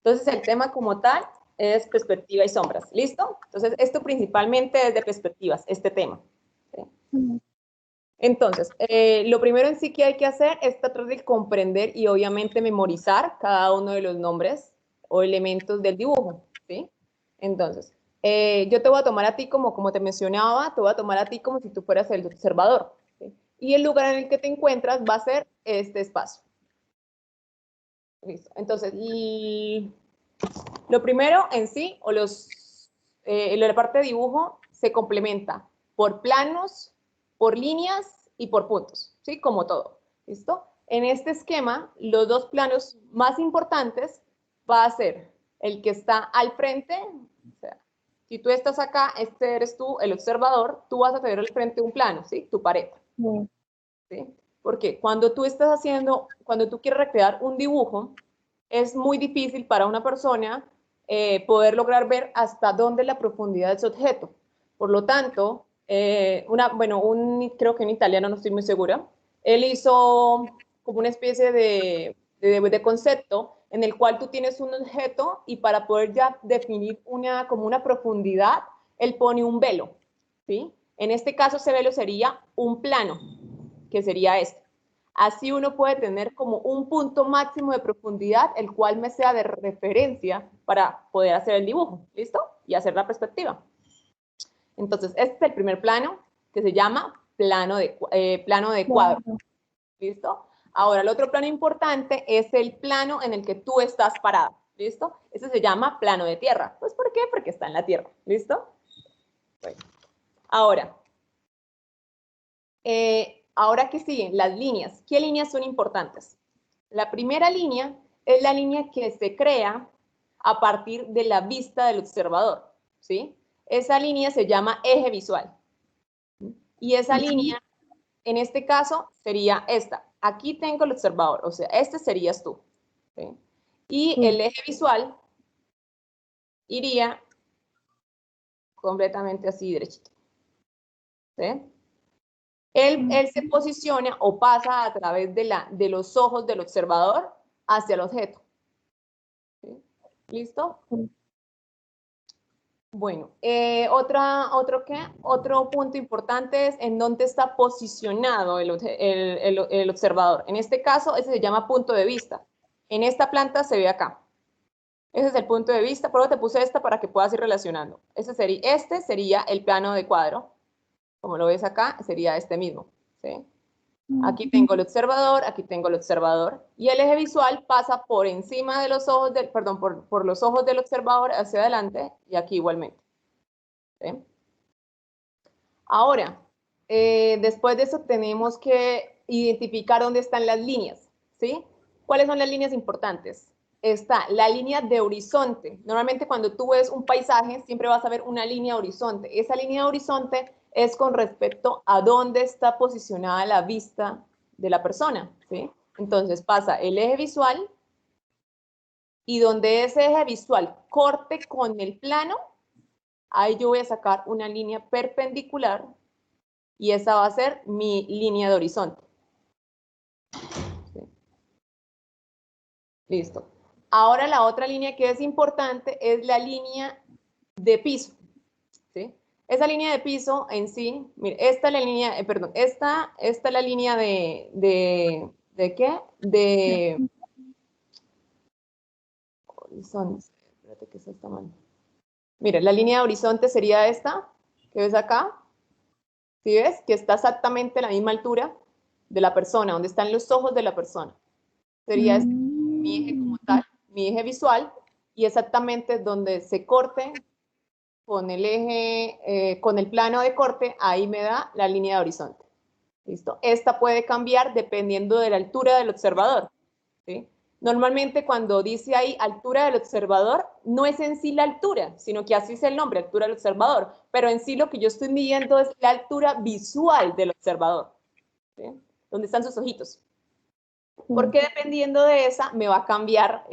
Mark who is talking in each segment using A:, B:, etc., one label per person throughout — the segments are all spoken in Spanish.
A: Entonces, el tema como tal es perspectiva y sombras. ¿Listo? Entonces, esto principalmente es de perspectivas, este tema. ¿Sí? Entonces, lo primero en sí que hay que hacer es tratar de comprender y obviamente memorizar cada uno de los nombres o elementos del dibujo. ¿Sí? Entonces, yo te voy a tomar a ti como te mencionaba, te voy a tomar a ti como si tú fueras el observador. ¿Sí? Y el lugar en el que te encuentras va a ser este espacio. Listo. Entonces, lo primero en sí, o la parte de dibujo, se complementa por planos, por líneas y por puntos, ¿sí? Como todo, ¿listo? En este esquema, los dos planos más importantes va a ser el que está al frente, o sea, si tú estás acá, este eres tú, el observador, tú vas a tener al frente un plano, ¿sí? Tu pared, ¿sí? Porque cuando cuando tú quieres recrear un dibujo, es muy difícil para una persona poder lograr ver hasta dónde es la profundidad de ese objeto. Por lo tanto, creo que en italiano, no estoy muy segura, él hizo como una especie de concepto en el cual tú tienes un objeto y para poder ya definir como una profundidad, él pone un velo, ¿sí? En este caso, ese velo sería un plano, que sería este. Así uno puede tener como un punto máximo de profundidad, el cual me sea de referencia para poder hacer el dibujo, ¿listo? Y hacer la perspectiva. Entonces, este es el primer plano, que se llama plano de cuadro, ¿listo? Ahora, el otro plano importante es el plano en el que tú estás parado, ¿listo? Ese se llama plano de tierra. Pues, ¿por qué? Porque está en la tierra, ¿listo? Bueno. Ahora, ahora que siguen las líneas. ¿Qué líneas son importantes? La primera línea es la línea que se crea a partir de la vista del observador, ¿sí? Esa línea se llama eje visual. Y esa línea, en este caso, sería esta. Aquí tengo el observador, o sea, este serías tú, ¿sí? Y el eje visual iría completamente así, derechito, ¿sí? Él se posiciona o pasa a través de los ojos del observador hacia el objeto. ¿Sí? ¿Listo? Bueno, otro punto importante es en dónde está posicionado el observador. En este caso, ese se llama punto de vista. En esta planta se ve acá. Ese es el punto de vista. Por eso te puse esta para que puedas ir relacionando. Este sería el plano de cuadro. Como lo ves acá, sería este mismo. ¿Sí? Aquí tengo el observador, aquí tengo el observador. Y el eje visual pasa por encima de los ojos por los ojos del observador hacia adelante y aquí igualmente. ¿Sí? Ahora, después de eso tenemos que identificar dónde están las líneas. ¿Sí? ¿Cuáles son las líneas importantes? Está la línea de horizonte. Normalmente cuando tú ves un paisaje, siempre vas a ver una línea de horizonte. Esa línea de horizonte es con respecto a dónde está posicionada la vista de la persona, ¿sí? Entonces pasa el eje visual y donde ese eje visual corte con el plano, ahí yo voy a sacar una línea perpendicular y esa va a ser mi línea de horizonte. ¿Sí? Listo. Ahora la otra línea que es importante es la línea de piso. ¿Sí? Esa línea de piso en sí, mire, esta es la línea, esta es la línea ¿de qué? De horizonte. Espérate que esta está mal. Mire, la línea de horizonte sería esta, que ves acá. ¿Sí ves? Que está exactamente a la misma altura de la persona, donde están los ojos de la persona. Sería mi eje como tal, mi eje visual, y exactamente donde se corte con el eje, con el plano de corte, ahí me da la línea de horizonte. ¿Listo? Esta puede cambiar dependiendo de la altura del observador. ¿Sí? Normalmente cuando dice ahí altura del observador, no es en sí la altura, sino que así es el nombre, altura del observador. Pero en sí lo que yo estoy midiendo es la altura visual del observador. ¿Sí? ¿Dónde están sus ojitos? Porque dependiendo de esa, me va a cambiar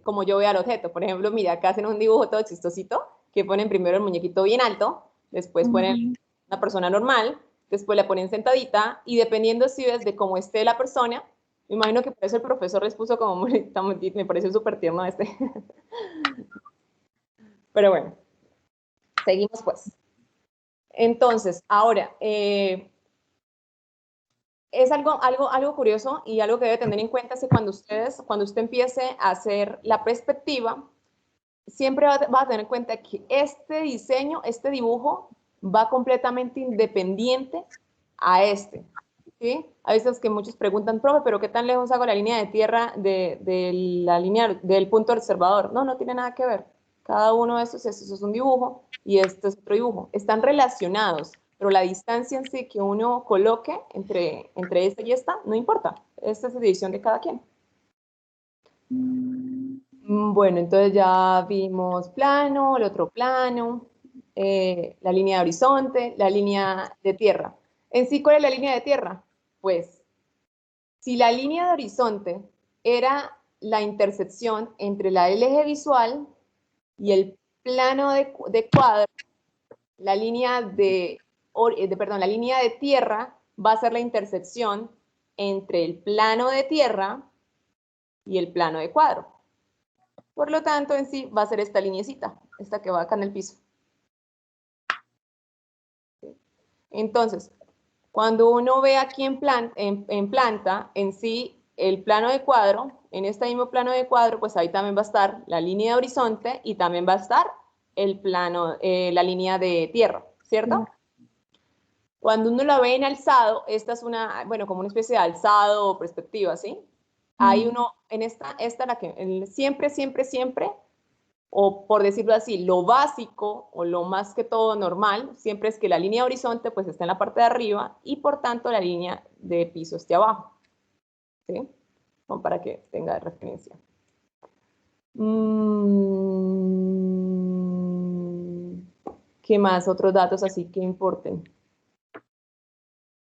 A: como yo vea el objeto. Por ejemplo, mira, acá hacen un dibujo todo chistosito, que ponen primero el muñequito bien alto, después ponen una persona normal, después la ponen sentadita, y dependiendo si ves de cómo esté la persona, Me imagino que por eso el profesor les puso como muy, me pareció súper tierno este. Pero bueno, seguimos pues. Entonces, ahora, es algo curioso y algo que debe tener en cuenta es que cuando usted empiece a hacer la perspectiva, siempre va a tener en cuenta que este diseño, este dibujo, va completamente independiente a este. ¿Sí? A veces que muchos preguntan, profe, pero ¿qué tan lejos hago la línea de tierra de la línea del punto observador? No, no tiene nada que ver. Cada uno de estos es un dibujo y este es otro dibujo. Están relacionados, pero la distancia en sí que uno coloque entre esta y esta, no importa. Esta es la decisión de cada quien. Bueno, entonces ya vimos plano, el otro plano, la línea de horizonte, la línea de tierra. En sí, ¿cuál es la línea de tierra? Pues, si la línea de horizonte era la intersección entre el eje visual y el plano de cuadro, la línea la línea de tierra va a ser la intersección entre el plano de tierra y el plano de cuadro. Por lo tanto, en sí va a ser esta lineecita, esta que va acá en el piso. Entonces, cuando uno ve aquí en planta, en sí, el plano de cuadro, en este mismo plano de cuadro, pues ahí también va a estar la línea de horizonte y también va a estar el plano, la línea de tierra, ¿cierto? Cuando uno la ve en alzado, esta es una, bueno, como una especie de alzado o perspectiva, ¿sí? Hay uno, en esta la que siempre, o por decirlo así, lo básico o lo más que todo normal, siempre es que la línea de horizonte pues está en la parte de arriba y por tanto la línea de piso esté abajo, ¿sí? Como para que tenga de referencia. ¿Qué más? Otros datos así que importen.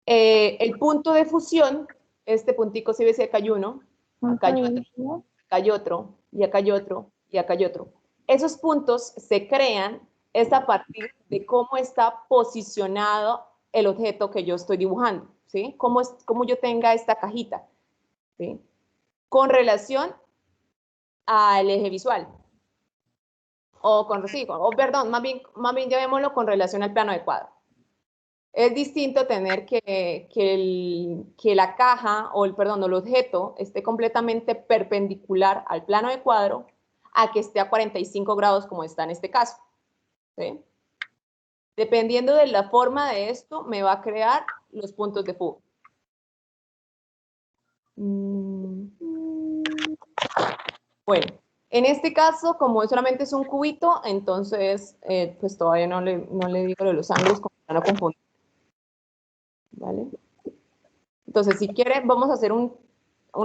A: El punto de fusión, este puntico, si ves que acá hay uno, acá hay otro, acá hay otro, y acá hay otro, y acá hay otro. Esos puntos se crean es a partir de cómo está posicionado el objeto que yo estoy dibujando, ¿sí? Cómo yo tenga esta cajita, ¿sí? Con relación al eje visual. Perdón, más bien llamémoslo con relación al plano de cuadro. Es distinto tener que la caja o el objeto esté completamente perpendicular al plano de cuadro a que esté a 45 grados como está en este caso. ¿Sí? Dependiendo de la forma de esto, me va a crear los puntos de fuga. Bueno, en este caso, como solamente es un cubito, entonces pues todavía no le digo lo de los ángulos para no confundir. ¿Vale? Entonces, si quieren, vamos a hacer un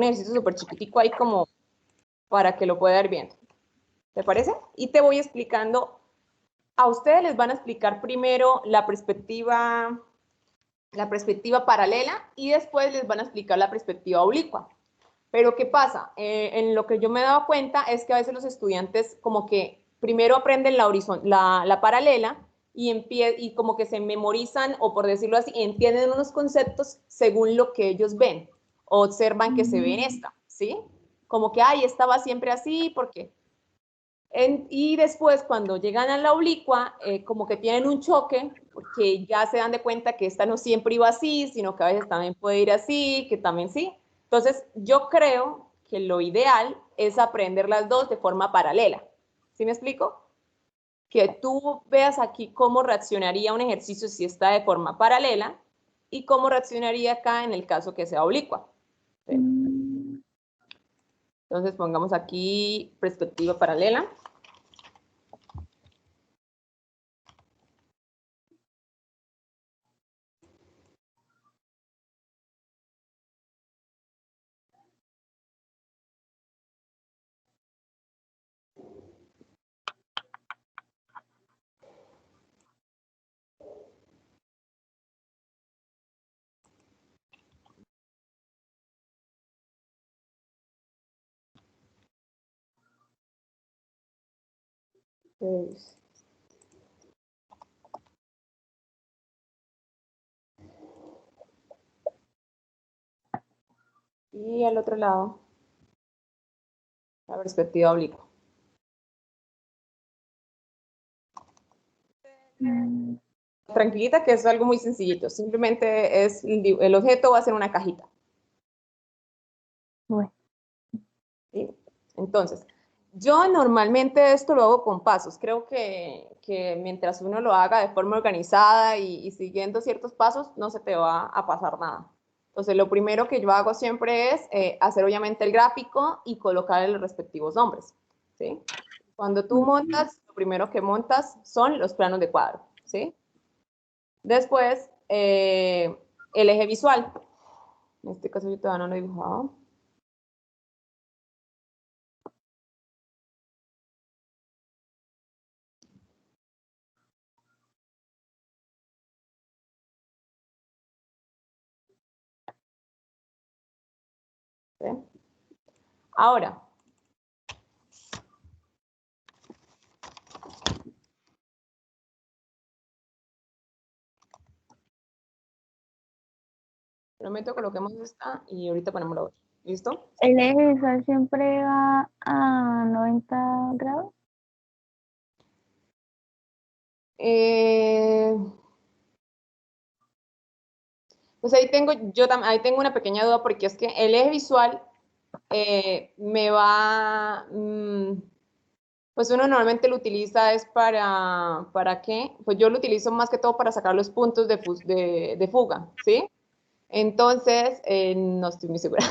A: ejercicio súper chiquitico ahí como para que lo pueda ir viendo. ¿Te parece? Y te voy explicando, a ustedes les van a explicar primero la perspectiva paralela y después les van a explicar la perspectiva oblicua. Pero ¿qué pasa? En lo que yo me he dado cuenta es que a veces los estudiantes como que primero aprenden la paralela y como que se memorizan o por decirlo así, entienden unos conceptos según lo que ellos ven o observan que se ve en esta, ¿sí? Como que, ay, estaba siempre así, porque... y después cuando llegan a la oblicua, como que tienen un choque, porque ya se dan de cuenta que esta no siempre iba así, sino que a veces también puede ir así, que también sí. Entonces, yo creo que lo ideal es aprender las dos de forma paralela. ¿Sí me explico? Que tú veas aquí cómo reaccionaría un ejercicio si está de forma paralela y cómo reaccionaría acá en el caso que sea oblicua. ¿Sí? Entonces, pongamos aquí perspectiva paralela. Pues, Y al otro lado, la perspectiva oblicua. Tranquilita que es algo muy sencillito. Simplemente es el objeto va a ser una cajita.
B: Bueno.
A: ¿Sí? Entonces, yo normalmente esto lo hago con pasos. Creo que mientras uno lo haga de forma organizada y siguiendo ciertos pasos, no se te va a pasar nada. Entonces, lo primero que yo hago siempre es hacer obviamente el gráfico y colocar los respectivos nombres. ¿Sí? Cuando tú montas, lo primero que montas son los planos de cuadro. ¿Sí? Después, el eje visual. En este caso yo todavía no lo he dibujado. ¿Sí? Ahora, prometo coloquemos esta y ahorita ponemos la otra. ¿Listo?
B: ¿El eje visual siempre va a 90 grados?
A: Pues ahí tengo, ahí tengo una pequeña duda porque es que el eje visual me va, pues uno normalmente lo utiliza es ¿para qué? Pues yo lo utilizo más que todo para sacar los puntos de fuga, ¿sí? Entonces, no estoy muy segura.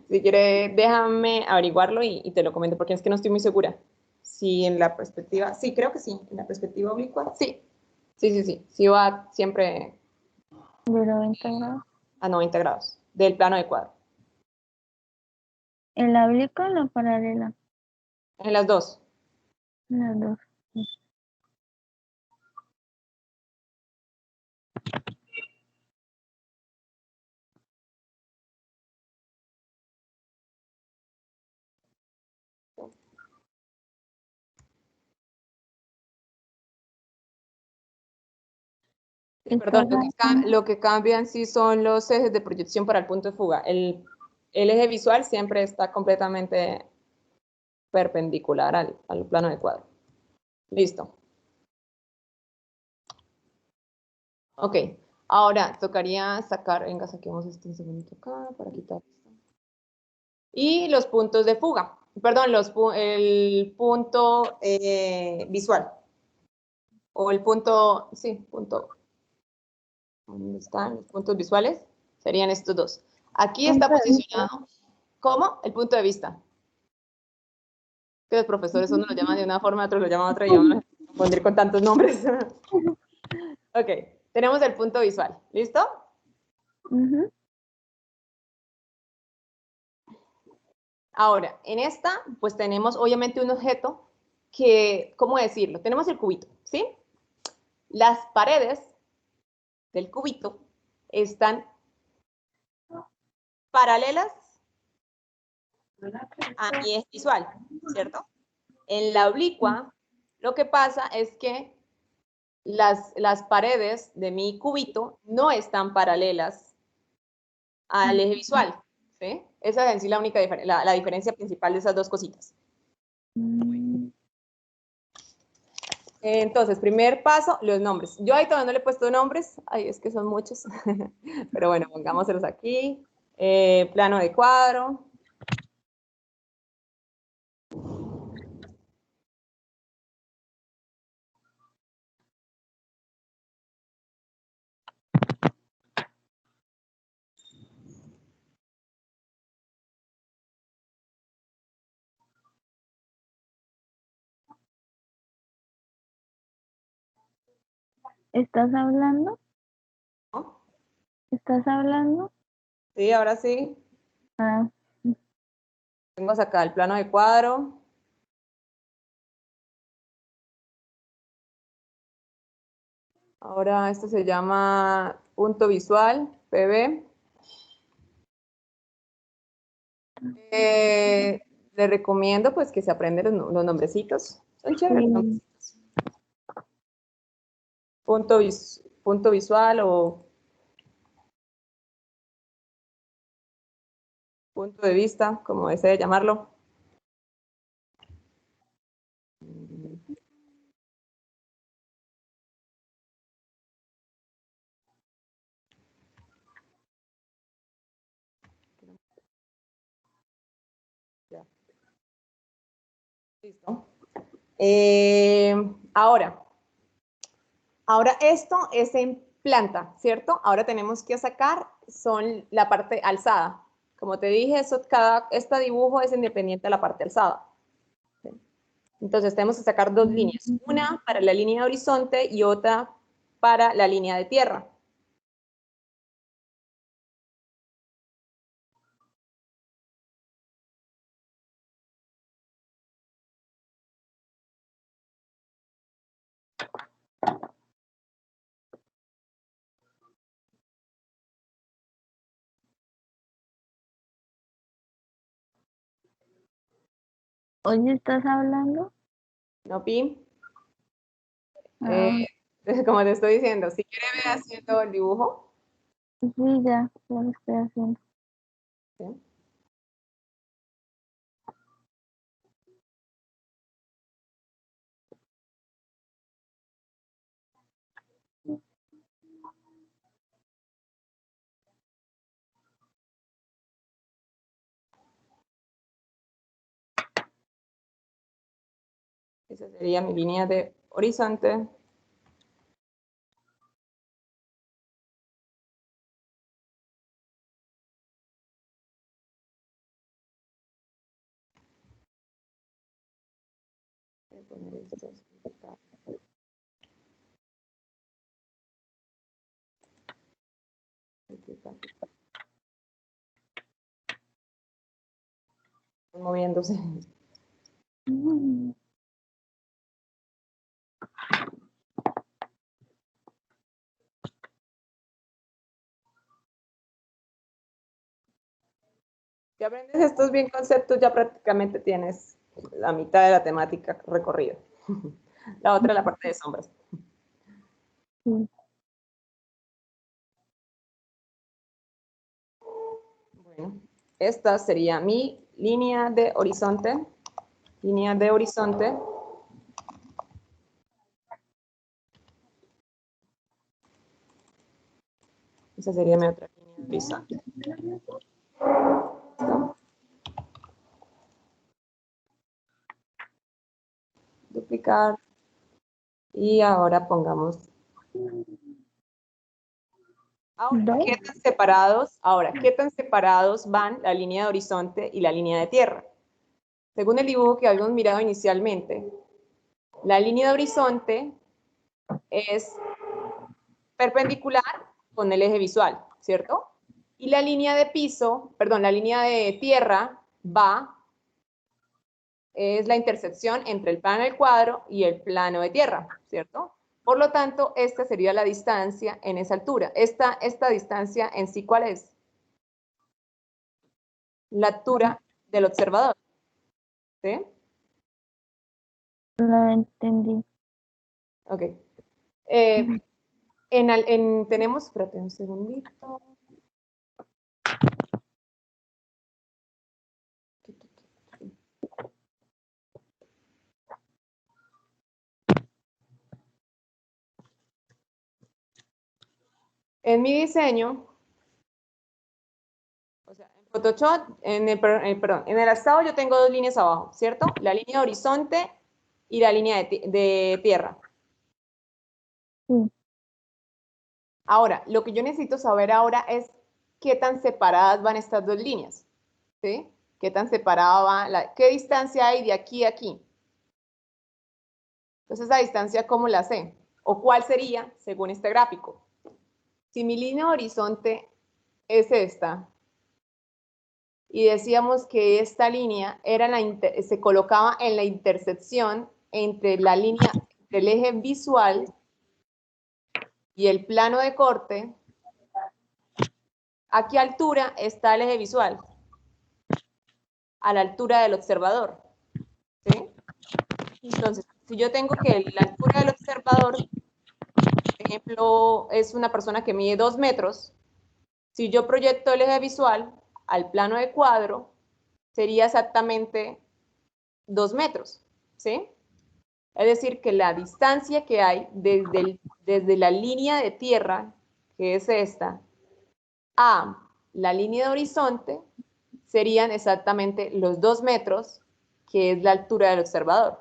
A: Si quieres, déjame averiguarlo y te lo comento, porque es que no estoy muy segura. Si en la perspectiva, sí, creo que sí, en la perspectiva oblicua, sí. Sí va siempre
B: De 90 grados.
A: a 90 grados del plano de cuadro.
B: ¿En la oblicuo o en la paralela?
A: En las dos.
B: En las dos.
A: Sí, perdón,
B: ¿Estás hablando?
A: lo que cambian sí son los ejes de proyección para el punto de fuga. El eje visual siempre está completamente perpendicular al plano de cuadro. Listo. Ok, ahora tocaría sacar, venga, saquemos este un segundito acá para quitar esto. Y los puntos de fuga, perdón, el punto visual. O el punto, sí, punto, ¿dónde están los puntos visuales? Serían estos dos. Aquí está
B: Punto de vista.
A: posicionado como el punto de vista. Que los profesores uno lo llaman de una forma, otros lo llaman de otra y yo me pondré con tantos nombres. Ok, tenemos el punto visual. ¿Listo?
B: Ujú.
A: Ahora, en esta, pues tenemos obviamente un objeto que, ¿cómo decirlo? Tenemos el cubito, ¿sí? Las paredes del cubito están paralelas a mi eje visual, ¿cierto? En la oblicua, lo que pasa es que las paredes de mi cubito no están paralelas al eje visual, ¿sí? Esa es en sí la única la diferencia principal de esas dos cositas.
B: Mm.
A: Entonces, primer paso, los nombres. Yo ahí todavía no le he puesto nombres. Ay, es que son muchos. Pero bueno, pongámoselos aquí. Plano de cuadro.
B: ¿Estás hablando?
A: ¿No?
B: ¿Estás hablando?
A: Sí, ahora sí.
B: Ah,
A: Tengo acá el plano de cuadro. Ahora esto se llama punto visual, PV. Le recomiendo pues que se aprendan los nombrecitos. Son chéveres los
B: sí.
A: nombrecitos. Punto visual o punto de vista, como desee llamarlo. Ya. Listo. Ahora esto es en planta, ¿cierto? Ahora tenemos que sacar son la parte alzada. Como te dije, este dibujo es independiente de la parte alzada. Entonces tenemos que sacar dos líneas, una para la línea de horizonte y otra para la línea de tierra.
B: Oye, ¿estás hablando?
A: ¿No, Pi?
B: Ah,
A: Como te estoy diciendo, si quiere ver haciendo el dibujo.
B: sí, ya lo estoy haciendo.
A: ¿Sí? Esa sería mi línea de horizonte. Voy a poner esto acá. Moviéndose.
B: Mm.
A: Si aprendes estos bien conceptos, ya prácticamente tienes la mitad de la temática recorrida. La otra es la parte de sombras.
B: Sí.
A: Bueno, esta sería mi línea de horizonte. Línea de horizonte. Esa sería mi otra línea de horizonte. ¿Listo? Duplicar. Y ahora pongamos. Ahora, ¿qué tan separados van la línea de horizonte y la línea de tierra? Según el dibujo que habíamos mirado inicialmente, la línea de horizonte es perpendicular con el eje visual, ¿cierto? Y la línea de piso, perdón, la línea de tierra es la intersección entre el plano del cuadro y el plano de tierra, ¿cierto? Por lo tanto, esta sería la distancia en esa altura. Esta distancia en sí, ¿cuál es? La altura del observador, ¿sí?
B: Lo entendí.
A: Ok. Tenemos, espérate un segundito. En mi diseño, o sea, en Photoshop, perdón, en el estado yo tengo dos líneas abajo, ¿cierto? La línea de horizonte y la línea de tierra.
B: Sí.
A: Ahora, lo que yo necesito saber ahora es qué tan separadas van estas dos líneas, ¿sí? ¿Qué tan separada va, qué distancia hay de aquí a aquí? Entonces, esa distancia, ¿cómo la sé? ¿O cuál sería según este gráfico? Si mi línea de horizonte es esta, y decíamos que esta línea se colocaba en la intersección entre la línea del eje visual y el plano de corte, ¿a qué altura está el eje visual? A la altura del observador, ¿sí? Entonces, si yo tengo que la altura del observador, por ejemplo, es una persona que mide 2 metros, si yo proyecto el eje visual al plano de cuadro sería exactamente 2 metros, ¿sí? Es decir, que la distancia que hay desde la línea de tierra, que es esta, a la línea de horizonte, serían exactamente los 2 metros, que es la altura del observador.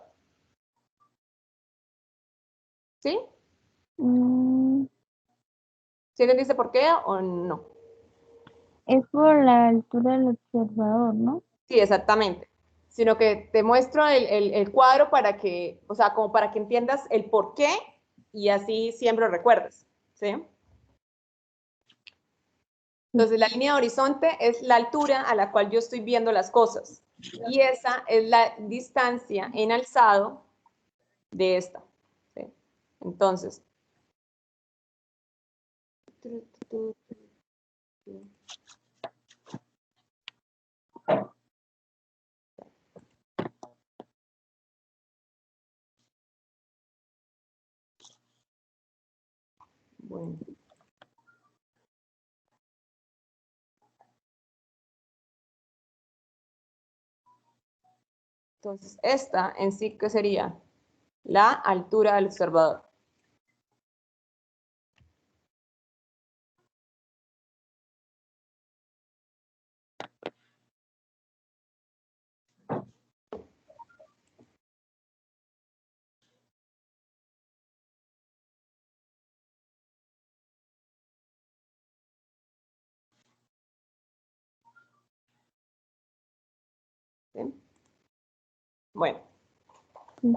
A: ¿Sí?
B: Mm,
A: ¿Sí entendiste por qué o no?
B: es por la altura del observador, ¿no?
A: Sí, exactamente. Sino que te muestro el cuadro para que, o sea, como para que entiendas el por qué y así siempre lo recuerdes. ¿Sí? Entonces, la línea de horizonte es la altura a la cual yo estoy viendo las cosas. Y esa es la distancia en alzado de esta. ¿Sí? Entonces, bueno. Entonces, esta en sí, ¿qué sería? La altura del observador. ¿Sí? Bueno.
B: Sí.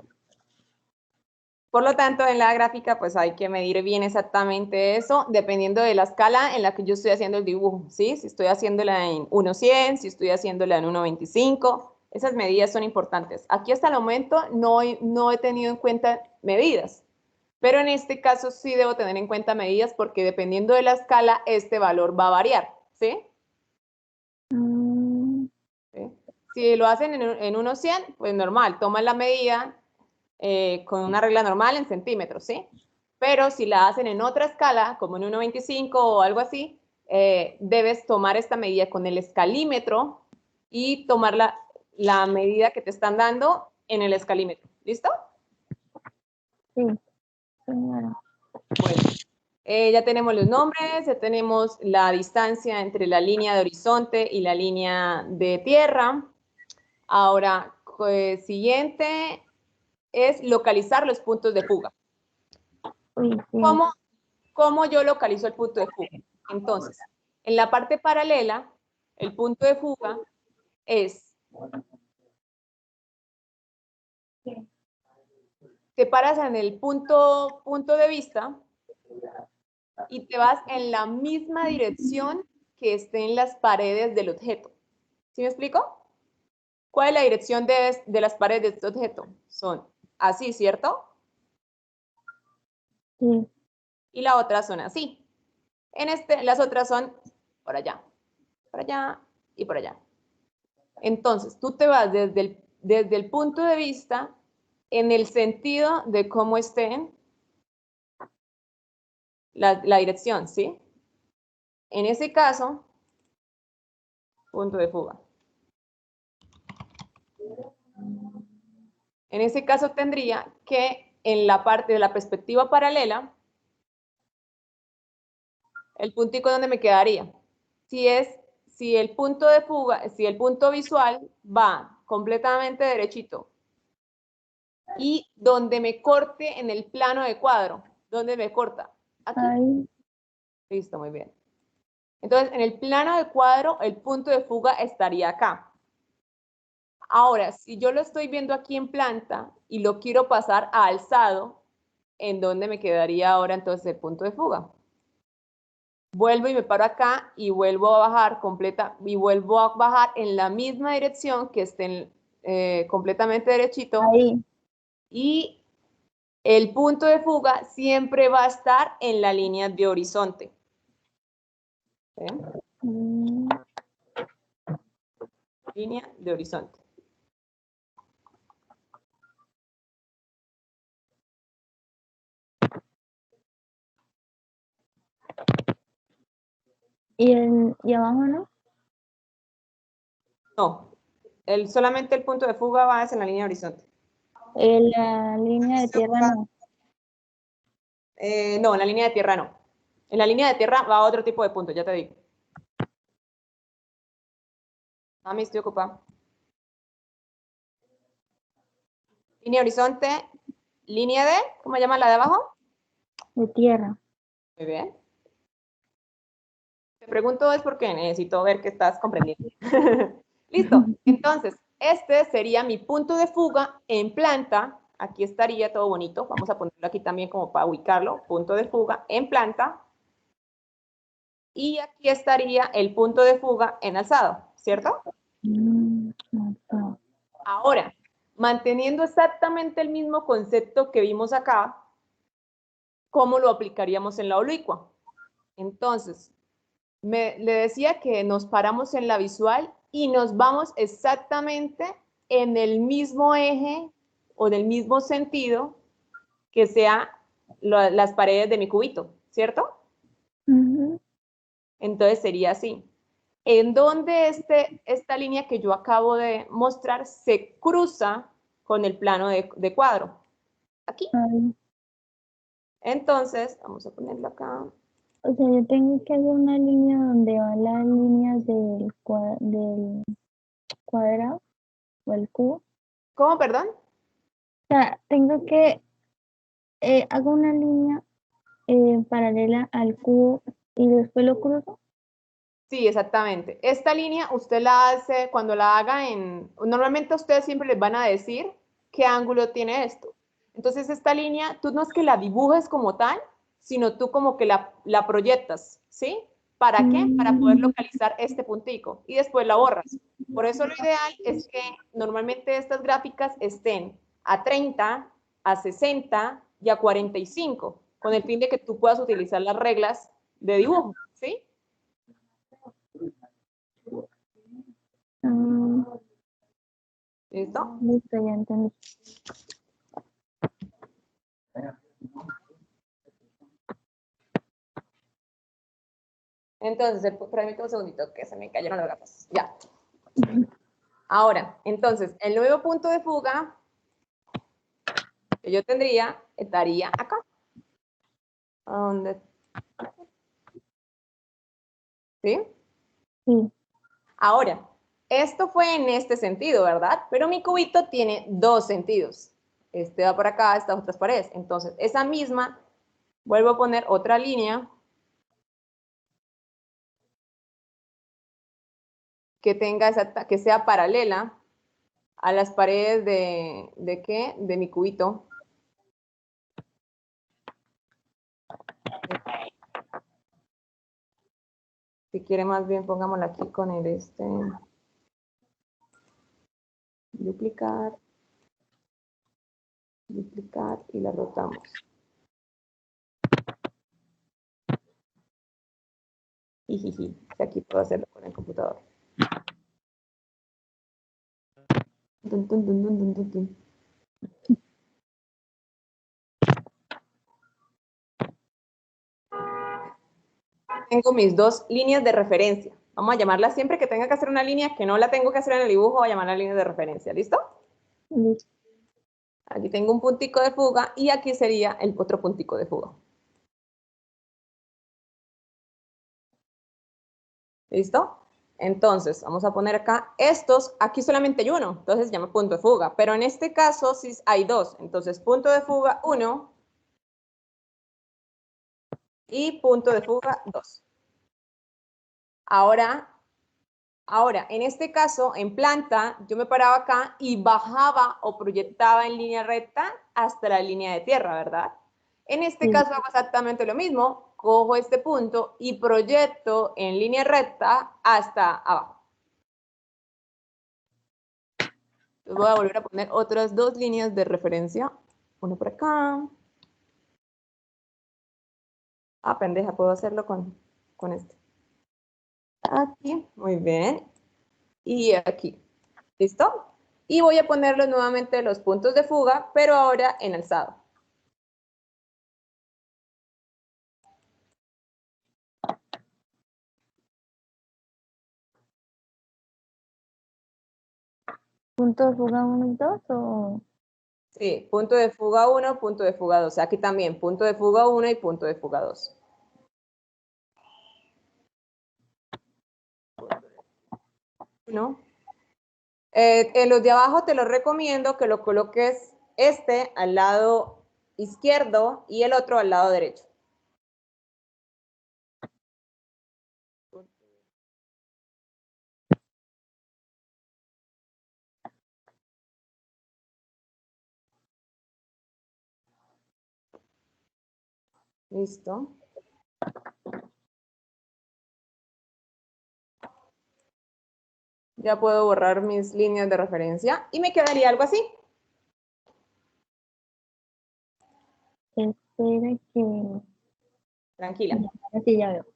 A: Por lo tanto, en la gráfica, pues hay que medir bien exactamente eso, dependiendo de la escala en la que yo estoy haciendo el dibujo, ¿sí? Si estoy haciéndola en 1:100, si estoy haciéndola en 1:25, esas medidas son importantes. Aquí hasta el momento no he tenido en cuenta medidas, pero en este caso sí debo tener en cuenta medidas porque dependiendo de la escala, este valor va a variar, ¿sí?
B: Mm,
A: ¿Sí? Si lo hacen en 1:100, pues normal, toman la medida con una regla normal en centímetros, ¿sí? Pero si la hacen en otra escala, como en 1:25 o algo así, debes tomar esta medida con el escalímetro y tomar la medida que te están dando en el escalímetro. ¿Listo?
B: sí, señora.
A: Bueno, ya tenemos los nombres, ya tenemos la distancia entre la línea de horizonte y la línea de tierra. Ahora, siguiente es localizar los puntos de fuga.
B: Uy, sí.
A: ¿Cómo yo localizo el punto de fuga? Entonces, en la parte paralela, el punto de fuga es, te paras en el punto de vista y te vas en la misma dirección que estén las paredes del objeto. ¿Sí me explico? ¿Cuál es la dirección de las paredes de este objeto? Son así, ¿cierto?
B: Sí.
A: Y la otra son así. Las otras son por allá y por allá. Entonces, tú te vas desde el punto de vista en el sentido de cómo estén la dirección, ¿sí? En ese caso, punto de fuga. En ese caso tendría que en la parte de la perspectiva paralela, el puntico donde me quedaría. Si el punto de fuga, si el punto visual va completamente derechito y donde me corte en el plano de cuadro, ¿dónde me corta? Aquí.
B: Ahí.
A: Listo, muy bien. Entonces, en el plano de cuadro, el punto de fuga estaría acá. Ahora, si yo lo estoy viendo aquí en planta y lo quiero pasar a alzado, ¿en dónde me quedaría ahora entonces el punto de fuga? Vuelvo y me paro acá y vuelvo a bajar y vuelvo a bajar en la misma dirección que estén completamente derechito.
B: Ahí.
A: Y el punto de fuga siempre va a estar en la línea de horizonte. ¿Sí?
B: Mm,
A: Línea de horizonte.
B: y abajo, ¿no?
A: No, solamente el punto de fuga va en la línea de horizonte.
B: En la línea de tierra no.
A: No, en la línea de tierra no. En la línea de tierra va otro tipo de punto, ya te digo. Mami, estoy ocupada. Línea de horizonte, línea de, ¿cómo se llama la de abajo?
B: De tierra.
A: Muy bien. Te pregunto es porque necesito ver que estás comprendiendo. Listo. Entonces, este sería mi punto de fuga en planta. Aquí estaría todo bonito. Vamos a ponerlo aquí también como para ubicarlo. Punto de fuga en planta. Y aquí estaría el punto de fuga en alzado, ¿cierto?
B: No.
A: Ahora, manteniendo exactamente el mismo concepto que vimos acá, ¿cómo lo aplicaríamos en la oblicua? Entonces, le decía que nos paramos en la visual y nos vamos exactamente en el mismo eje o en el mismo sentido que sea las paredes de mi cubito, ¿cierto? Entonces sería así. En donde esta línea que yo acabo de mostrar se cruza con el plano de cuadro. Aquí. Entonces, vamos a ponerlo acá.
B: O sea, yo tengo que hacer una línea donde van las líneas del cuadrado o el cubo.
A: ¿Cómo, perdón?
B: O sea, tengo que hago una línea paralela al cubo y después lo cruzo.
A: Sí, exactamente. Esta línea usted la hace cuando la haga normalmente a ustedes siempre les van a decir qué ángulo tiene esto. Entonces esta línea, tú no es que la dibujes como tal, sino tú como que la proyectas, ¿sí? ¿Para qué? Para poder localizar este puntico y después la borras. Por eso lo ideal es que normalmente estas gráficas estén a 30, a 60 y a 45, con el fin de que tú puedas utilizar las reglas de dibujo, ¿sí? ¿Listo?
B: Listo, ya entendí.
A: Entonces, permítame un segundito que se me cayeron las gafas. Ya. Ahora, entonces, el nuevo punto de fuga que yo tendría estaría acá. ¿A dónde? ¿Sí?
B: Sí.
A: Ahora, esto fue en este sentido, ¿verdad? Pero mi cubito tiene dos sentidos. Este va por acá, estas otras paredes. Entonces, esa misma, vuelvo a poner otra línea que tenga que sea paralela a las paredes ¿de qué? De mi cubito. Si quiere más bien pongámosla aquí con el duplicar y la rotamos. Jijiji, aquí puedo hacerlo con el computador. Dun, dun, dun, dun, dun, dun. Tengo mis dos líneas de referencia. Vamos a llamarla siempre que tenga que hacer una línea que no la tengo que hacer en el dibujo, voy a llamarla línea de referencia. ¿Listo?
B: Listo.
A: Aquí tengo un puntico de fuga y aquí sería el otro puntico de fuga. ¿Listo? Entonces, vamos a poner acá estos, aquí solamente hay uno, entonces se llama punto de fuga, pero en este caso sí hay dos, entonces punto de fuga 1 y punto de fuga 2. Ahora, en este caso, en planta, yo me paraba acá y bajaba o proyectaba en línea recta hasta la línea de tierra, ¿verdad? En este
B: Sí.
A: caso hago exactamente lo mismo, cojo este punto y proyecto en línea recta hasta abajo. Voy a volver a poner otras dos líneas de referencia. Uno por acá. Ah, pendeja, puedo hacerlo con este. Aquí, muy bien. Y aquí. ¿Listo? Y voy a ponerle nuevamente los puntos de fuga, pero ahora en alzado.
B: punto de fuga 1 y 2 o
A: Sí, punto de fuga 1, punto de fuga 2. Aquí también, punto de fuga 1 y punto de fuga 2. ¿No? En los de abajo te lo recomiendo que lo coloques este al lado izquierdo y el otro al lado derecho. Listo. Ya puedo borrar mis líneas de referencia y me quedaría algo así.
B: espera que
A: Tranquila.
B: ahora sí ya veo.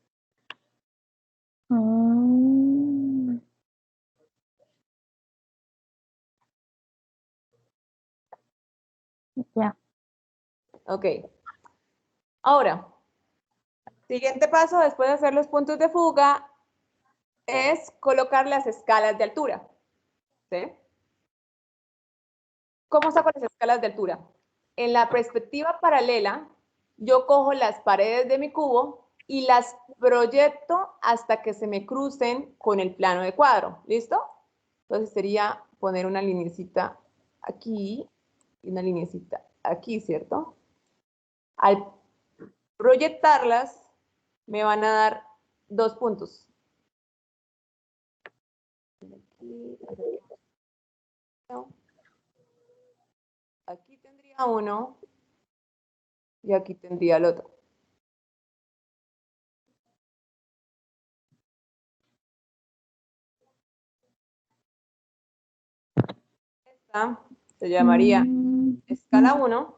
B: Mm, ya.
A: Ok. Ahora, siguiente paso después de hacer los puntos de fuga es colocar las escalas de altura. ¿Sí? ¿Cómo saco las escalas de altura? En la perspectiva paralela, yo cojo las paredes de mi cubo y las proyecto hasta que se me crucen con el plano de cuadro. ¿Listo? Entonces sería poner una linecita aquí y una linecita aquí, ¿cierto? Al proyectarlas, me van a dar 2 puntos. Aquí tendría uno y aquí tendría el otro. Esta se llamaría escala 1.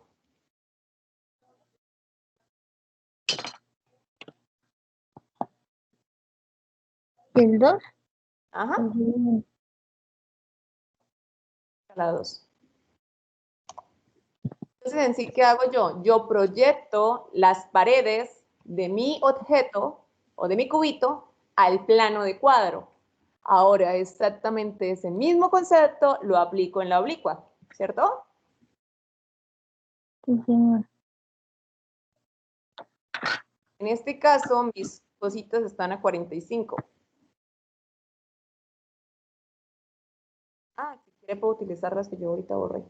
B: ¿El 2?
A: Ajá, escala 2. Entonces, en sí, ¿qué hago yo? Yo proyecto las paredes de mi objeto o de mi cubito al plano de cuadro. Ahora, exactamente ese mismo concepto lo aplico en la oblicua, ¿cierto?
B: Sí, señor.
A: En este caso, mis cositas están a 45. Ah, si quiere puedo utilizar las que yo ahorita borré.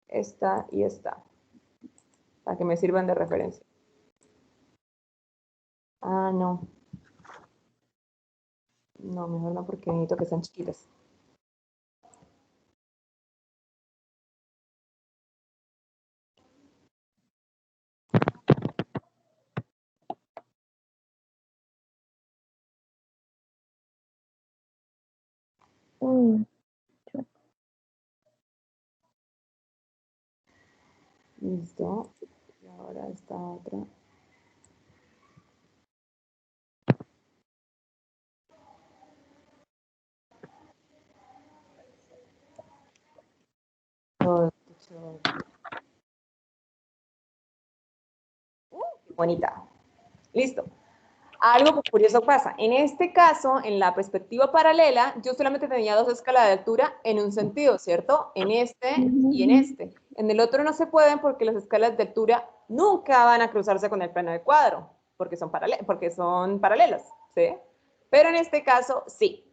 A: Esta y esta, para que me sirvan de referencia. Ah, no. No, mejor no, porque necesito que sean chiquitas.
B: Uy,
A: Listo. Y ahora esta otra. Oh, qué bonita. Listo. Algo curioso pasa. En este caso, en la perspectiva paralela, yo solamente tenía 2 escalas de altura en un sentido, ¿cierto? En este y en este. En el otro no se pueden porque las escalas de altura nunca van a cruzarse con el plano de cuadro, porque son paralelas, ¿sí? Pero en este caso, sí.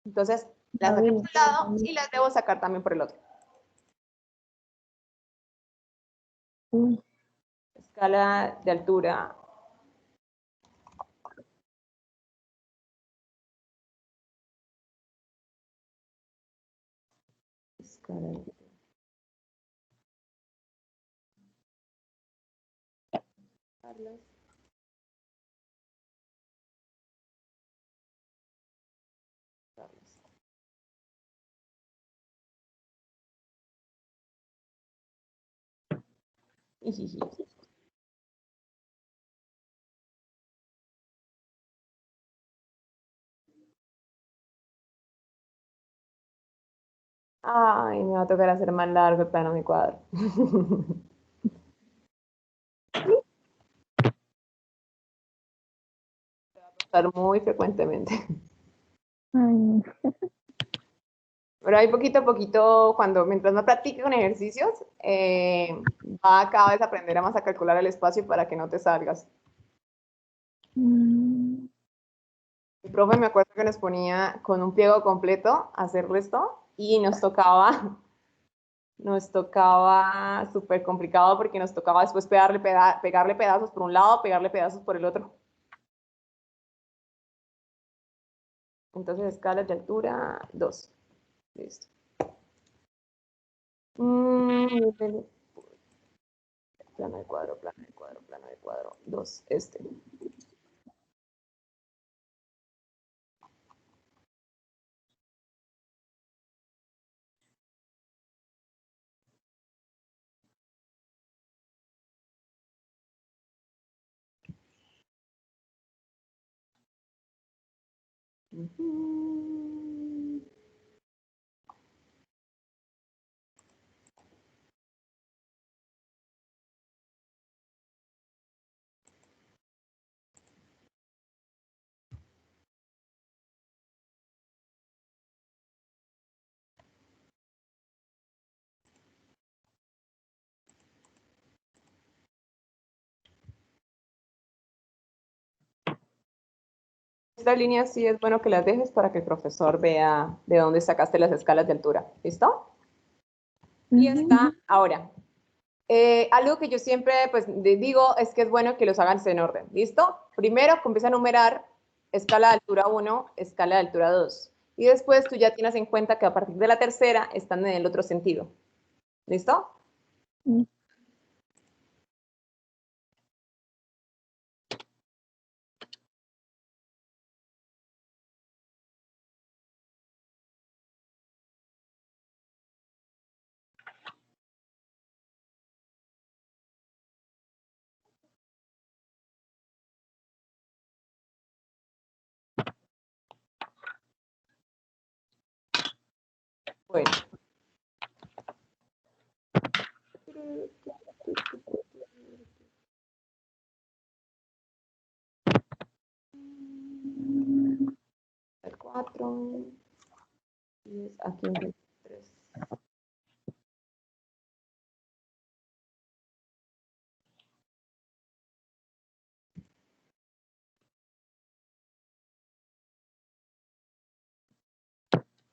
A: Entonces, las saqué por un lado y las debo sacar también por el otro.
B: uy,
A: Escala de altura. Escala de altura. Carlos. Carlos. Ijiji. Ay, me va a tocar hacer más largo el plano de mi cuadro. pasar muy frecuentemente.
B: Ay, no.
A: Pero ahí poquito a poquito, mientras no practique con ejercicios, va cada vez a aprender a más a calcular el espacio para que no te salgas.
B: Mm,
A: Mi profe me acuerdo que nos ponía con un pliego completo a hacer esto y nos tocaba súper complicado porque nos tocaba después pegarle pedazos por un lado, pegarle pedazos por el otro. Entonces, escalas de altura, 2. Listo. Plano de cuadro, plano de cuadro, plano de cuadro, 2. Estas líneas sí es bueno que las dejes para que el profesor vea de dónde sacaste las escalas de altura. ¿Listo? Y está ahora. Algo que yo siempre pues, digo es que es bueno que los hagan en orden. ¿Listo? Primero comienza a numerar escala de altura 1, escala de altura 2. Y después tú ya tienes en cuenta que a partir de la tercera están en el otro sentido. ¿Listo?
B: mm,
A: Bueno. El 4, 10, aquí un 23.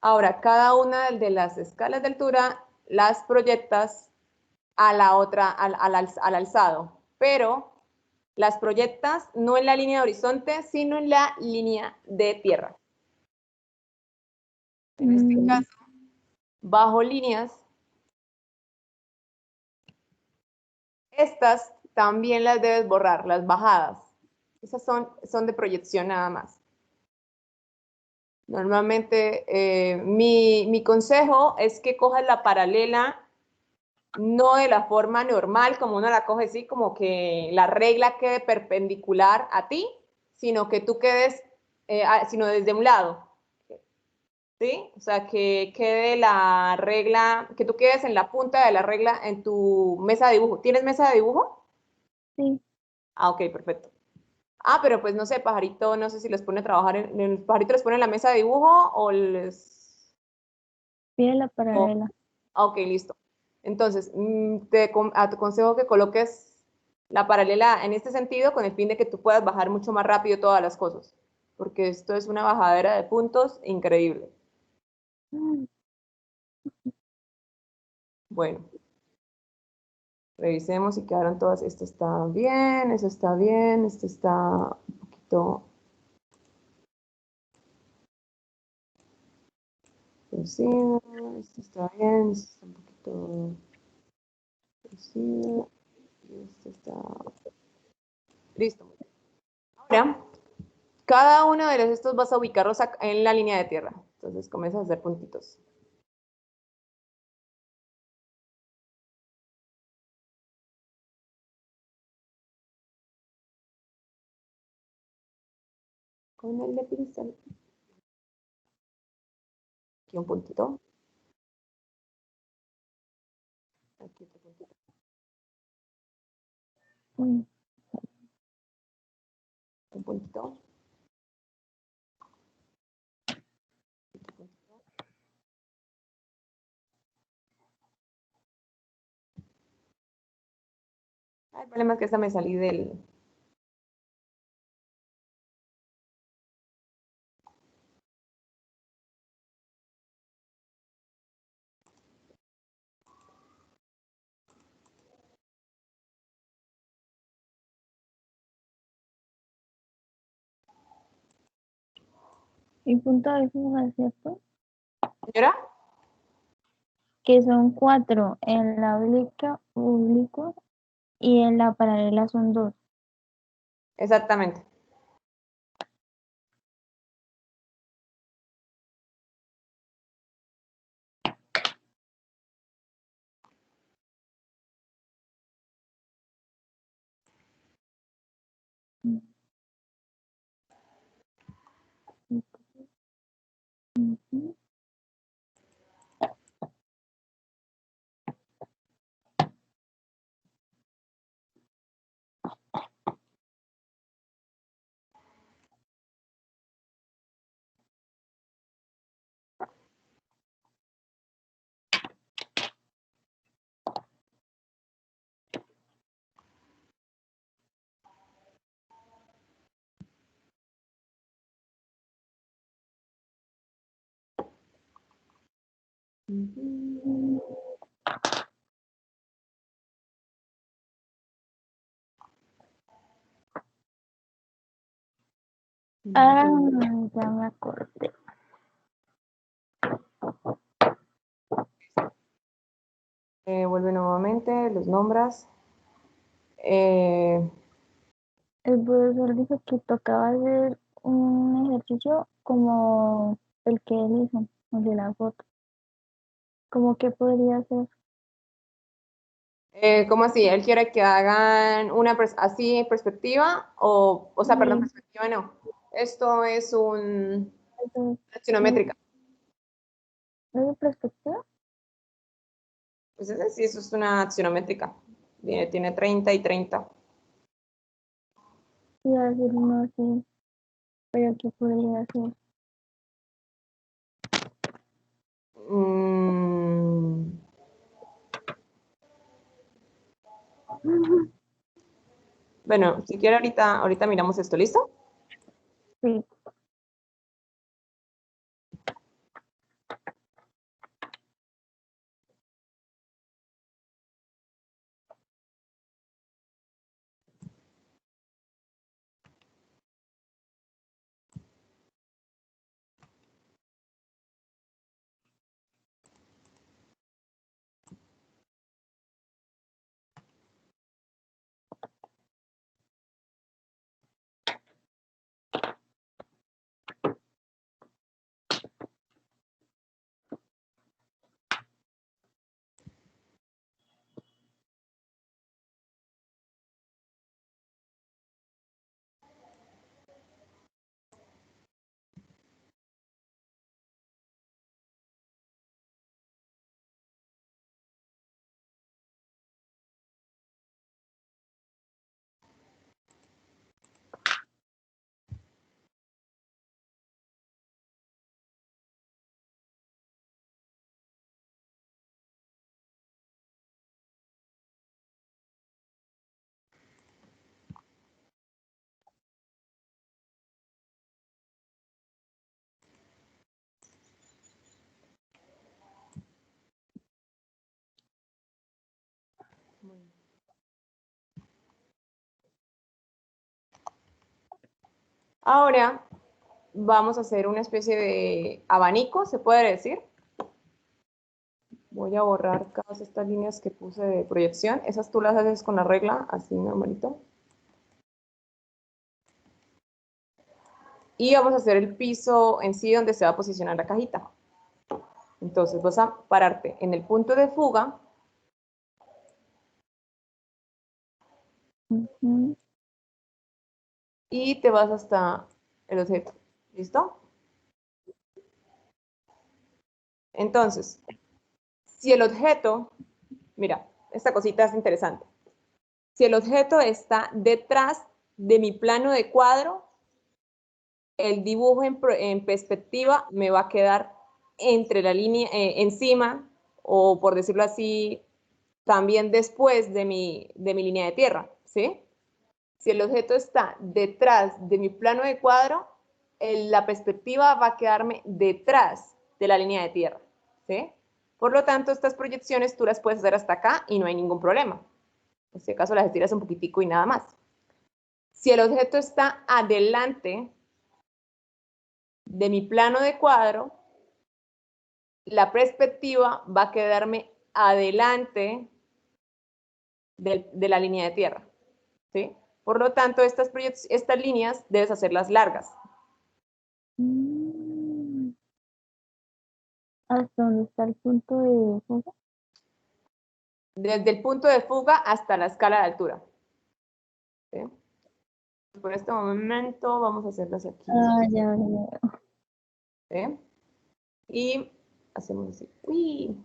A: Ahora, cada una de las escalas de altura las proyectas a la otra, al alzado, pero las proyectas no en la línea de horizonte, sino en la línea de tierra. En este caso, bajo líneas, estas también las debes borrar, las bajadas. Esas son de proyección nada más. Normalmente, mi consejo es que cojas la paralela no de la forma normal, como uno la coge así, como que la regla quede perpendicular a ti, sino que tú quedes, sino desde un lado, ¿sí? O sea, que quede la regla, que tú quedes en la punta de la regla en tu mesa de dibujo. ¿Tienes mesa de dibujo?
B: sí,
A: Ah, ok, perfecto. Ah, pero pues no sé, pajarito, no sé si les pone a trabajar, el pajarito les pone en la mesa de dibujo o les...
B: pide la
A: o-
B: paralela.
A: ah, ok, listo. Entonces, te aconsejo que coloques la paralela en este sentido con el fin de que tú puedas bajar mucho más rápido todas las cosas, porque esto es una bajadera de puntos increíble.
B: Mm,
A: Bueno, revisemos si quedaron todas. Esto está bien, eso está bien, esto está un poquito torcido, esto está bien, esto está un poquito torcido y esto está listo. Ahora, cada uno de estos vas a ubicarlos en la línea de tierra. Entonces comienzas a hacer puntitos. Con el de pincel. Aquí un puntito. Aquí otro puntito.
B: mm,
A: Un puntito. El problema es que esta me salí del...
B: Y punto de fuga, ¿cierto?
A: ¿Señora?
B: Que son 4, en la oblicua y en la paralela son 2.
A: Exactamente.
B: Ah, ya me acordé.
A: Vuelve nuevamente, los nombras.
B: El profesor dijo que tocaba hacer un ejercicio como el que él hizo, el de la foto. Como que podría ser.
A: ¿Cómo así? ¿Él quiere que hagan una así perspectiva? O sea, perdón,
B: Sí,
A: perspectiva no. Esto es un
B: eso
A: accionométrica.
B: es de perspectiva.
A: Pues ese sí, eso es una accionométrica. Tiene 30 y 30.
B: Iba a decir uno así, pero que podría ser.
A: Mm, bueno, si quiere ahorita miramos esto, ¿listo?
B: Sí.
A: Ahora vamos a hacer una especie de abanico, se puede decir. Voy a borrar todas estas líneas que puse de proyección. Esas tú las haces con la regla, así normalito. Y vamos a hacer el piso en sí donde se va a posicionar la cajita. Entonces vas a pararte en el punto de fuga. Y te vas hasta el objeto. ¿Listo? Entonces, si el objeto, mira, esta cosita es interesante. Si el objeto está detrás de mi plano de cuadro, el dibujo en perspectiva me va a quedar entre la línea, encima, o por decirlo así, también después de mi línea de tierra, ¿sí? Si el objeto está detrás de mi plano de cuadro, la perspectiva va a quedarme detrás de la línea de tierra, ¿sí? Por lo tanto, estas proyecciones tú las puedes hacer hasta acá y no hay ningún problema. En este caso las estiras un poquitico y nada más. Si el objeto está adelante de mi plano de cuadro, la perspectiva va a quedarme adelante de la línea de tierra, ¿sí? Por lo tanto, estas líneas debes hacerlas largas.
B: ¿Hasta dónde está el punto de fuga?
A: Desde el punto de fuga hasta la escala de altura, ¿sí? Por este momento vamos a hacerlas aquí.
B: Ah, ya, ya.
A: ¿Sí? Y hacemos así. ¡Uy!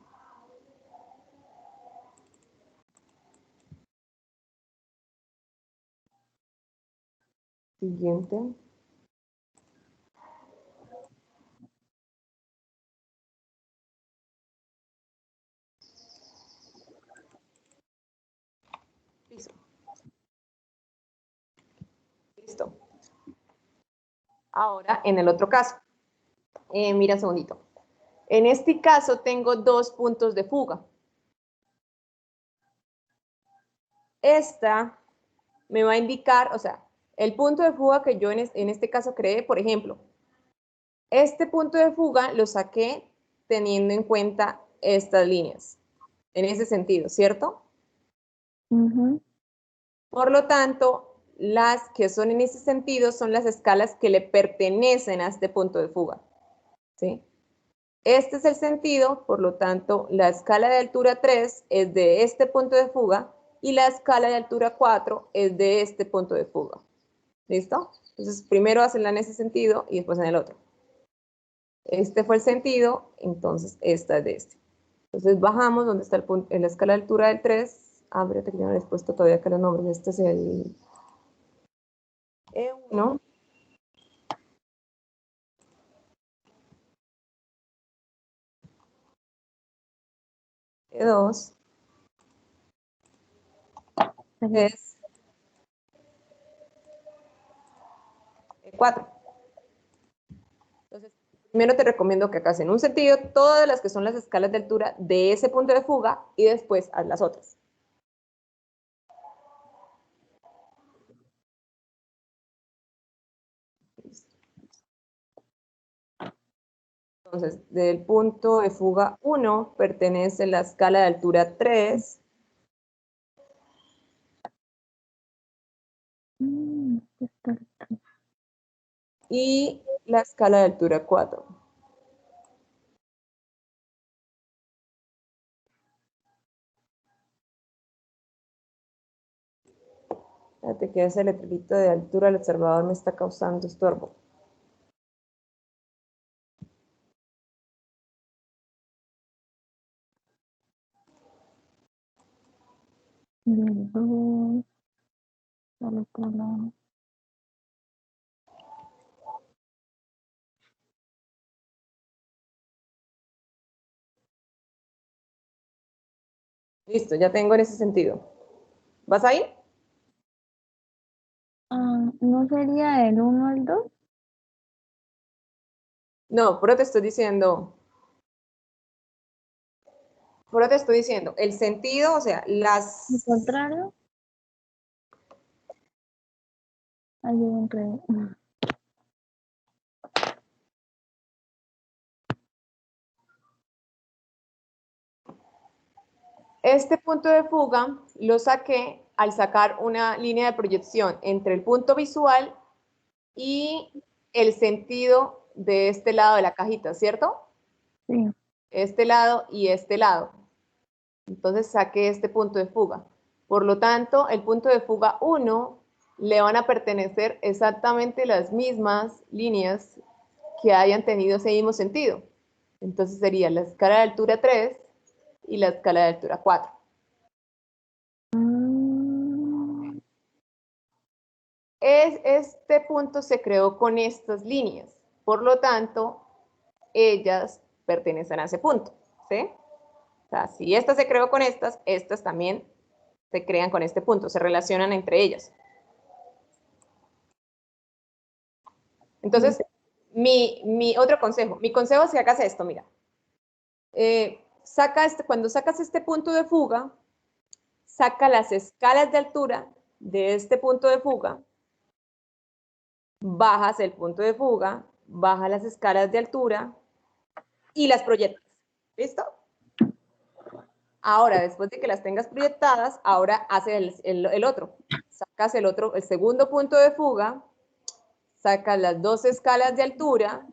A: Siguiente. Listo. Listo. Ahora, en el otro caso. Mira un segundito. En este caso tengo dos puntos de fuga. Esta me va a indicar, o sea, el punto de fuga que yo en este caso creé, por ejemplo, este punto de fuga lo saqué teniendo en cuenta estas líneas, en ese sentido, ¿cierto? Por lo tanto, las que son en ese sentido son las escalas que le pertenecen a este punto de fuga, ¿sí? Este es el sentido, por lo tanto, la escala de altura 3 es de este punto de fuga y la escala de altura 4 es de este punto de fuga. ¿Listo? Entonces, primero hacenla en ese sentido y después en el otro. Este fue el sentido, entonces esta es de este. Entonces bajamos donde está el punto, en la escala de altura del 3. Ábrete que yo no les he puesto todavía acá los nombres. Este es el E1. E2. Es E4. Entonces, primero te recomiendo que hagas en un sentido todas las que son las escalas de altura de ese punto de fuga y después haz las otras. Entonces, del punto de fuga 1 pertenece la escala de altura 3. Y la escala de altura 4. Fíjate que ese letrerito de altura del observador me está causando estorbo.
B: Al otro lado.
A: Listo, ya tengo en ese sentido. ¿Vas ahí?
B: ¿No sería del 1 al 2?
A: No, pero te estoy diciendo, el sentido, o sea,
B: ¿Lo contrario? Ahí enredé.
A: Este punto de fuga lo saqué al sacar una línea de proyección entre el punto visual y el sentido de este lado de la cajita, ¿cierto?
B: Sí.
A: Este lado y este lado. Entonces saqué este punto de fuga. Por lo tanto, el punto de fuga 1 le van a pertenecer exactamente las mismas líneas que hayan tenido ese mismo sentido. Entonces sería la escala de altura 3 y la escala de altura 4. Este punto se creó con estas líneas. Por lo tanto, ellas pertenecen a ese punto, ¿sí? sea, si esta se creó con estas también se crean con este punto, se relacionan entre ellas. Entonces, mi otro consejo, mi consejo es que hagas esto, mira. Cuando sacas este punto de fuga, saca las escalas de altura de este punto de fuga, bajas el punto de fuga, bajas las escalas de altura y las proyectas. ¿Listo? Ahora, después de que las tengas proyectadas, ahora haces el otro. Sacas el segundo punto de fuga, sacas las dos escalas de altura,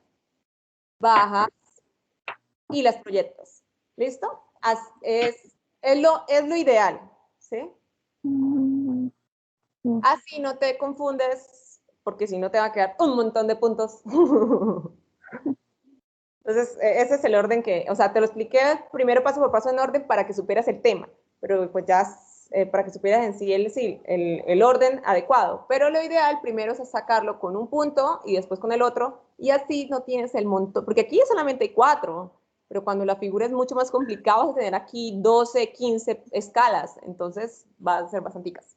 A: bajas y las proyectas. ¿Listo? Es lo ideal, ¿sí? Así no te confundes, porque si no te va a quedar un montón de puntos. Entonces, ese es el orden o sea, te lo expliqué primero paso por paso en orden para que supieras el tema, pero pues ya para que supieras en sí el orden adecuado. Pero lo ideal primero es sacarlo con un punto y después con el otro, y así no tienes el montón, porque aquí solamente hay 4, pero cuando la figura es mucho más complicada vas a tener aquí 12, 15 escalas, entonces va a ser bastanticas.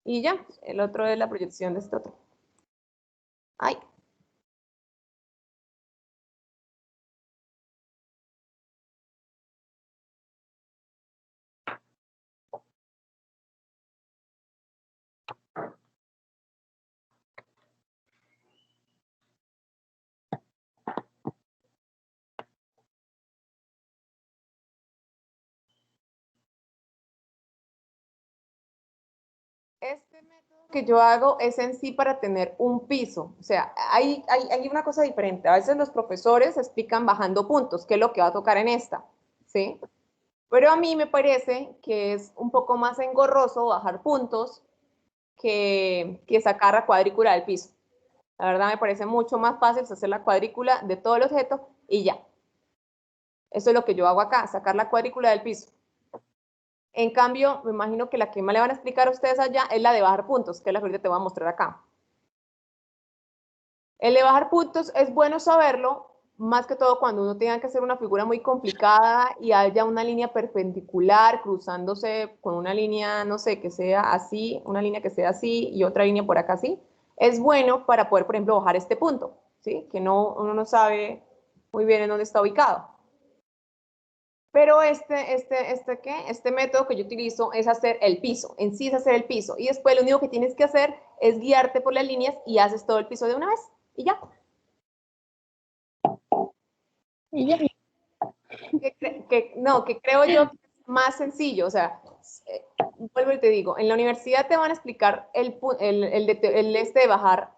A: Y ya, el otro es la proyección de este otro. Ay. Este método que yo hago es en sí para tener un piso. O sea, hay una cosa diferente. A veces los profesores explican bajando puntos, qué es lo que va a tocar en esta, ¿sí? Pero a mí me parece que es un poco más engorroso bajar puntos que sacar la cuadrícula del piso. La verdad me parece mucho más fácil hacer la cuadrícula de todo el objeto y ya. Eso es lo que yo hago acá, sacar la cuadrícula del piso. En cambio, me imagino que la que más le van a explicar a ustedes allá es la de bajar puntos, que es la que ahorita te voy a mostrar acá. El de bajar puntos es bueno saberlo, más que todo cuando uno tenga que hacer una figura muy complicada y haya una línea perpendicular cruzándose con una línea, no sé, que sea así, una línea que sea así y otra línea por acá así. Es bueno para poder, por ejemplo, bajar este punto, ¿sí? Que uno no sabe muy bien en dónde está ubicado. Pero este método que yo utilizo es hacer el piso, en sí es hacer el piso. Y después lo único que tienes que hacer es guiarte por las líneas y haces todo el piso de una vez. Y ya.
B: Y ya.
A: Que creo yo que es más sencillo. O sea, vuelvo y te digo, en la universidad te van a explicar de bajar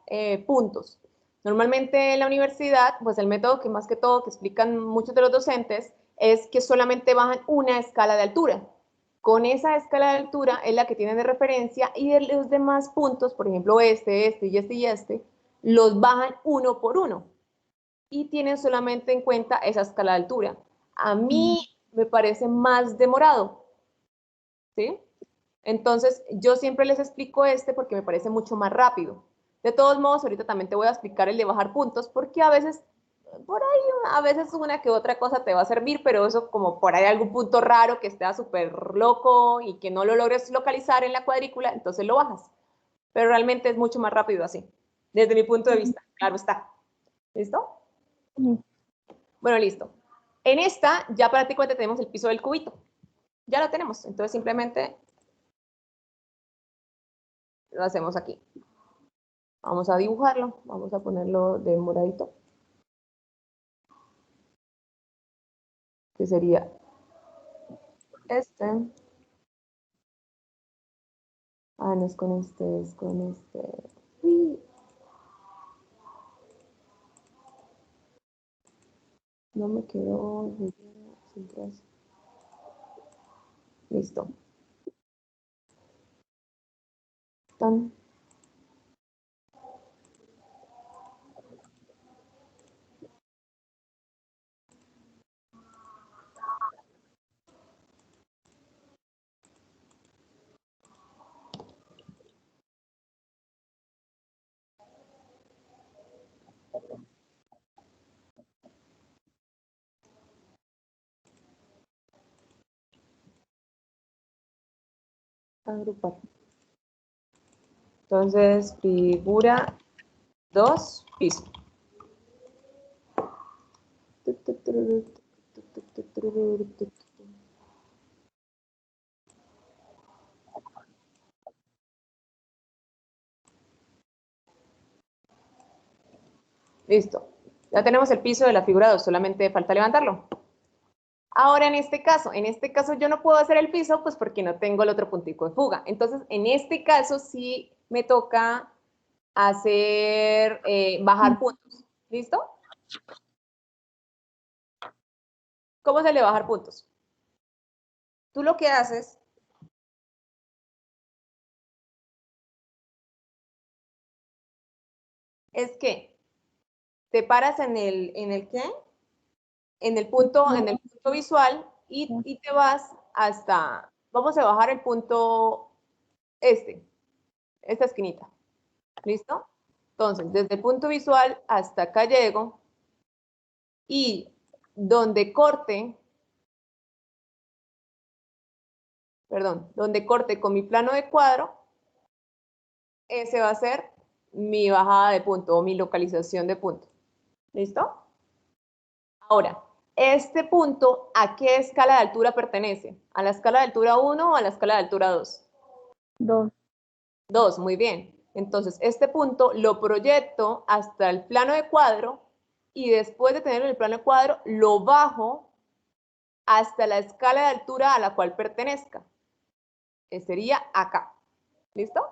A: puntos. Normalmente en la universidad, pues el método que más que todo que explican muchos de los docentes es que solamente bajan una escala de altura. Con esa escala de altura es la que tienen de referencia y de los demás puntos, por ejemplo los bajan uno por uno y tienen solamente en cuenta esa escala de altura. A mí me parece más demorado, ¿sí? Entonces, yo siempre les explico porque me parece mucho más rápido. De todos modos, ahorita también te voy a explicar el de bajar puntos, porque a veces, por ahí, a veces una que otra cosa te va a servir, pero eso como por ahí algún punto raro que esté súper loco y que no lo logres localizar en la cuadrícula, entonces lo bajas. Pero realmente es mucho más rápido así, desde mi punto de vista, claro está. ¿Listo? Bueno, listo. En esta, ya prácticamente tenemos el piso del cubito. Ya lo tenemos, entonces simplemente lo hacemos aquí. Vamos a dibujarlo, vamos a ponerlo de moradito. Que sería este. Ah, no es con este, es con este. Uy. No me quedó. Listo. Tan. agrupar. Entonces, figura 2, piso. Listo. Ya tenemos el piso de la figura 2, solamente falta levantarlo. Ahora, en este caso yo no puedo hacer el piso, pues porque no tengo el otro puntico de fuga. Entonces, en este caso sí me toca hacer, bajar puntos. ¿Listo? ¿Cómo se le bajar puntos? Tú lo que haces es que te paras en el ¿qué? En el punto visual y te vas hasta, vamos a bajar el punto esta esquinita. ¿Listo? Entonces, desde el punto visual hasta acá llego y donde corte, donde corte con mi plano de cuadro, ese va a ser mi bajada de punto o mi localización de punto. ¿Listo? Ahora, este punto, ¿a qué escala de altura pertenece? ¿A la escala de altura 1 o a la escala de altura 2?
B: 2.
A: 2, muy bien. Entonces, este punto lo proyecto hasta el plano de cuadro y después de tener el plano de cuadro, lo bajo hasta la escala de altura a la cual pertenezca. Que sería acá. ¿Listo?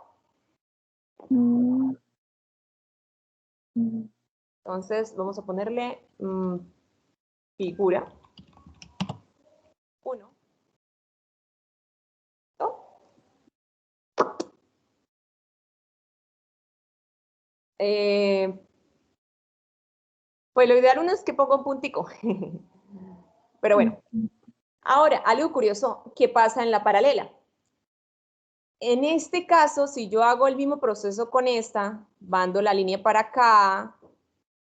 A: Entonces, vamos a ponerle figura 1. Pues lo ideal uno es que ponga un puntico. Pero bueno. Ahora, algo curioso, ¿qué pasa en la paralela? En este caso, si yo hago el mismo proceso con esta, mando la línea para acá,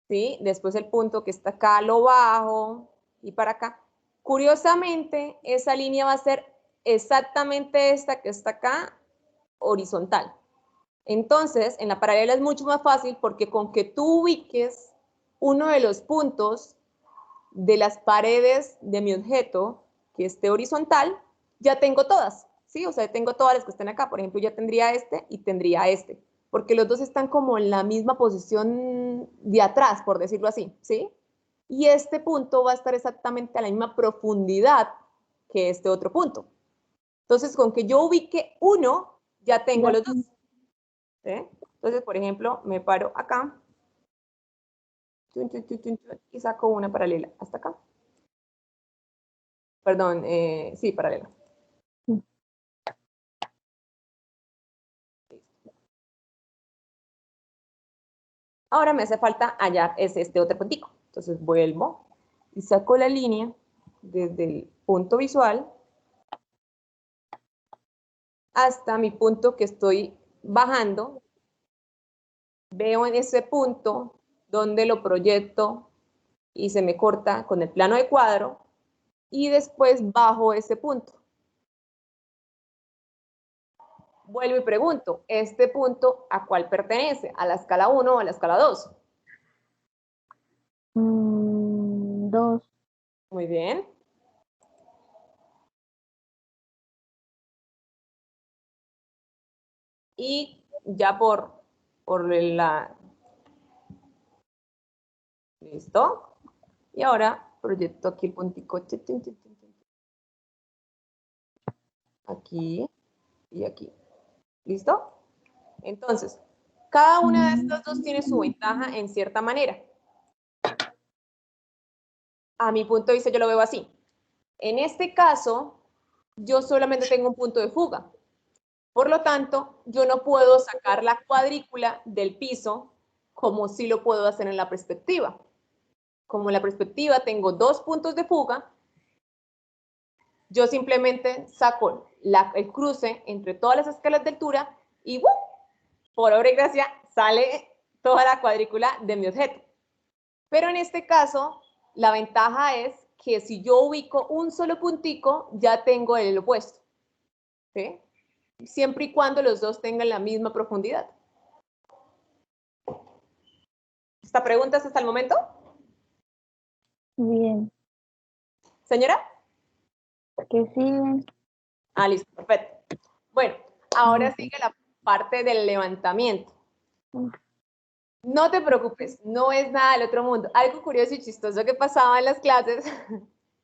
A: ¿sí? Después el punto que está acá lo bajo y para acá. Curiosamente, esa línea va a ser exactamente esta que está acá, horizontal. Entonces, en la paralela es mucho más fácil porque con que tú ubiques uno de los puntos de las paredes de mi objeto que esté horizontal, ya tengo todas, ¿sí? O sea, tengo todas las que estén acá. Por ejemplo, ya tendría este y tendría este, porque los dos están como en la misma posición de atrás, por decirlo así, ¿sí? Y este punto va a estar exactamente a la misma profundidad que este otro punto. Entonces, con que yo ubique uno, ya tengo los dos. ¿Sí? Entonces, por ejemplo, me paro acá y saco una paralela hasta acá. Perdón, sí, paralela. Ahora me hace falta hallar este otro puntico. Entonces vuelvo y saco la línea desde el punto visual hasta mi punto que estoy bajando. Veo en ese punto donde lo proyecto y se me corta con el plano de cuadro y después bajo ese punto. Vuelvo y pregunto, ¿este punto a cuál pertenece? ¿A la escala 1 o a la escala 2?
B: 2.
A: Muy bien. Y ya por la... ¿Listo? Y ahora proyecto aquí el puntico. Aquí y aquí. ¿Listo? Entonces, cada una de estas dos tiene su ventaja en cierta manera. A mi punto de vista yo lo veo así. En este caso, yo solamente tengo un punto de fuga. Por lo tanto, yo no puedo sacar la cuadrícula del piso como sí lo puedo hacer en la perspectiva. Como en la perspectiva tengo dos puntos de fuga, yo simplemente saco el cruce entre todas las escalas de altura y por obra y gracia sale toda la cuadrícula de mi objeto. Pero en este caso, la ventaja es que si yo ubico un solo puntico, ya tengo el opuesto. ¿Sí? siempre y cuando los dos tengan la misma profundidad. ¿Esta pregunta es hasta el momento?
B: Bien.
A: ¿Señora?
B: ¿Qué sigue?
A: Ah, listo, perfecto. Bueno, ahora sigue la parte del levantamiento. No te preocupes, no es nada del otro mundo. Algo curioso y chistoso que pasaba en las clases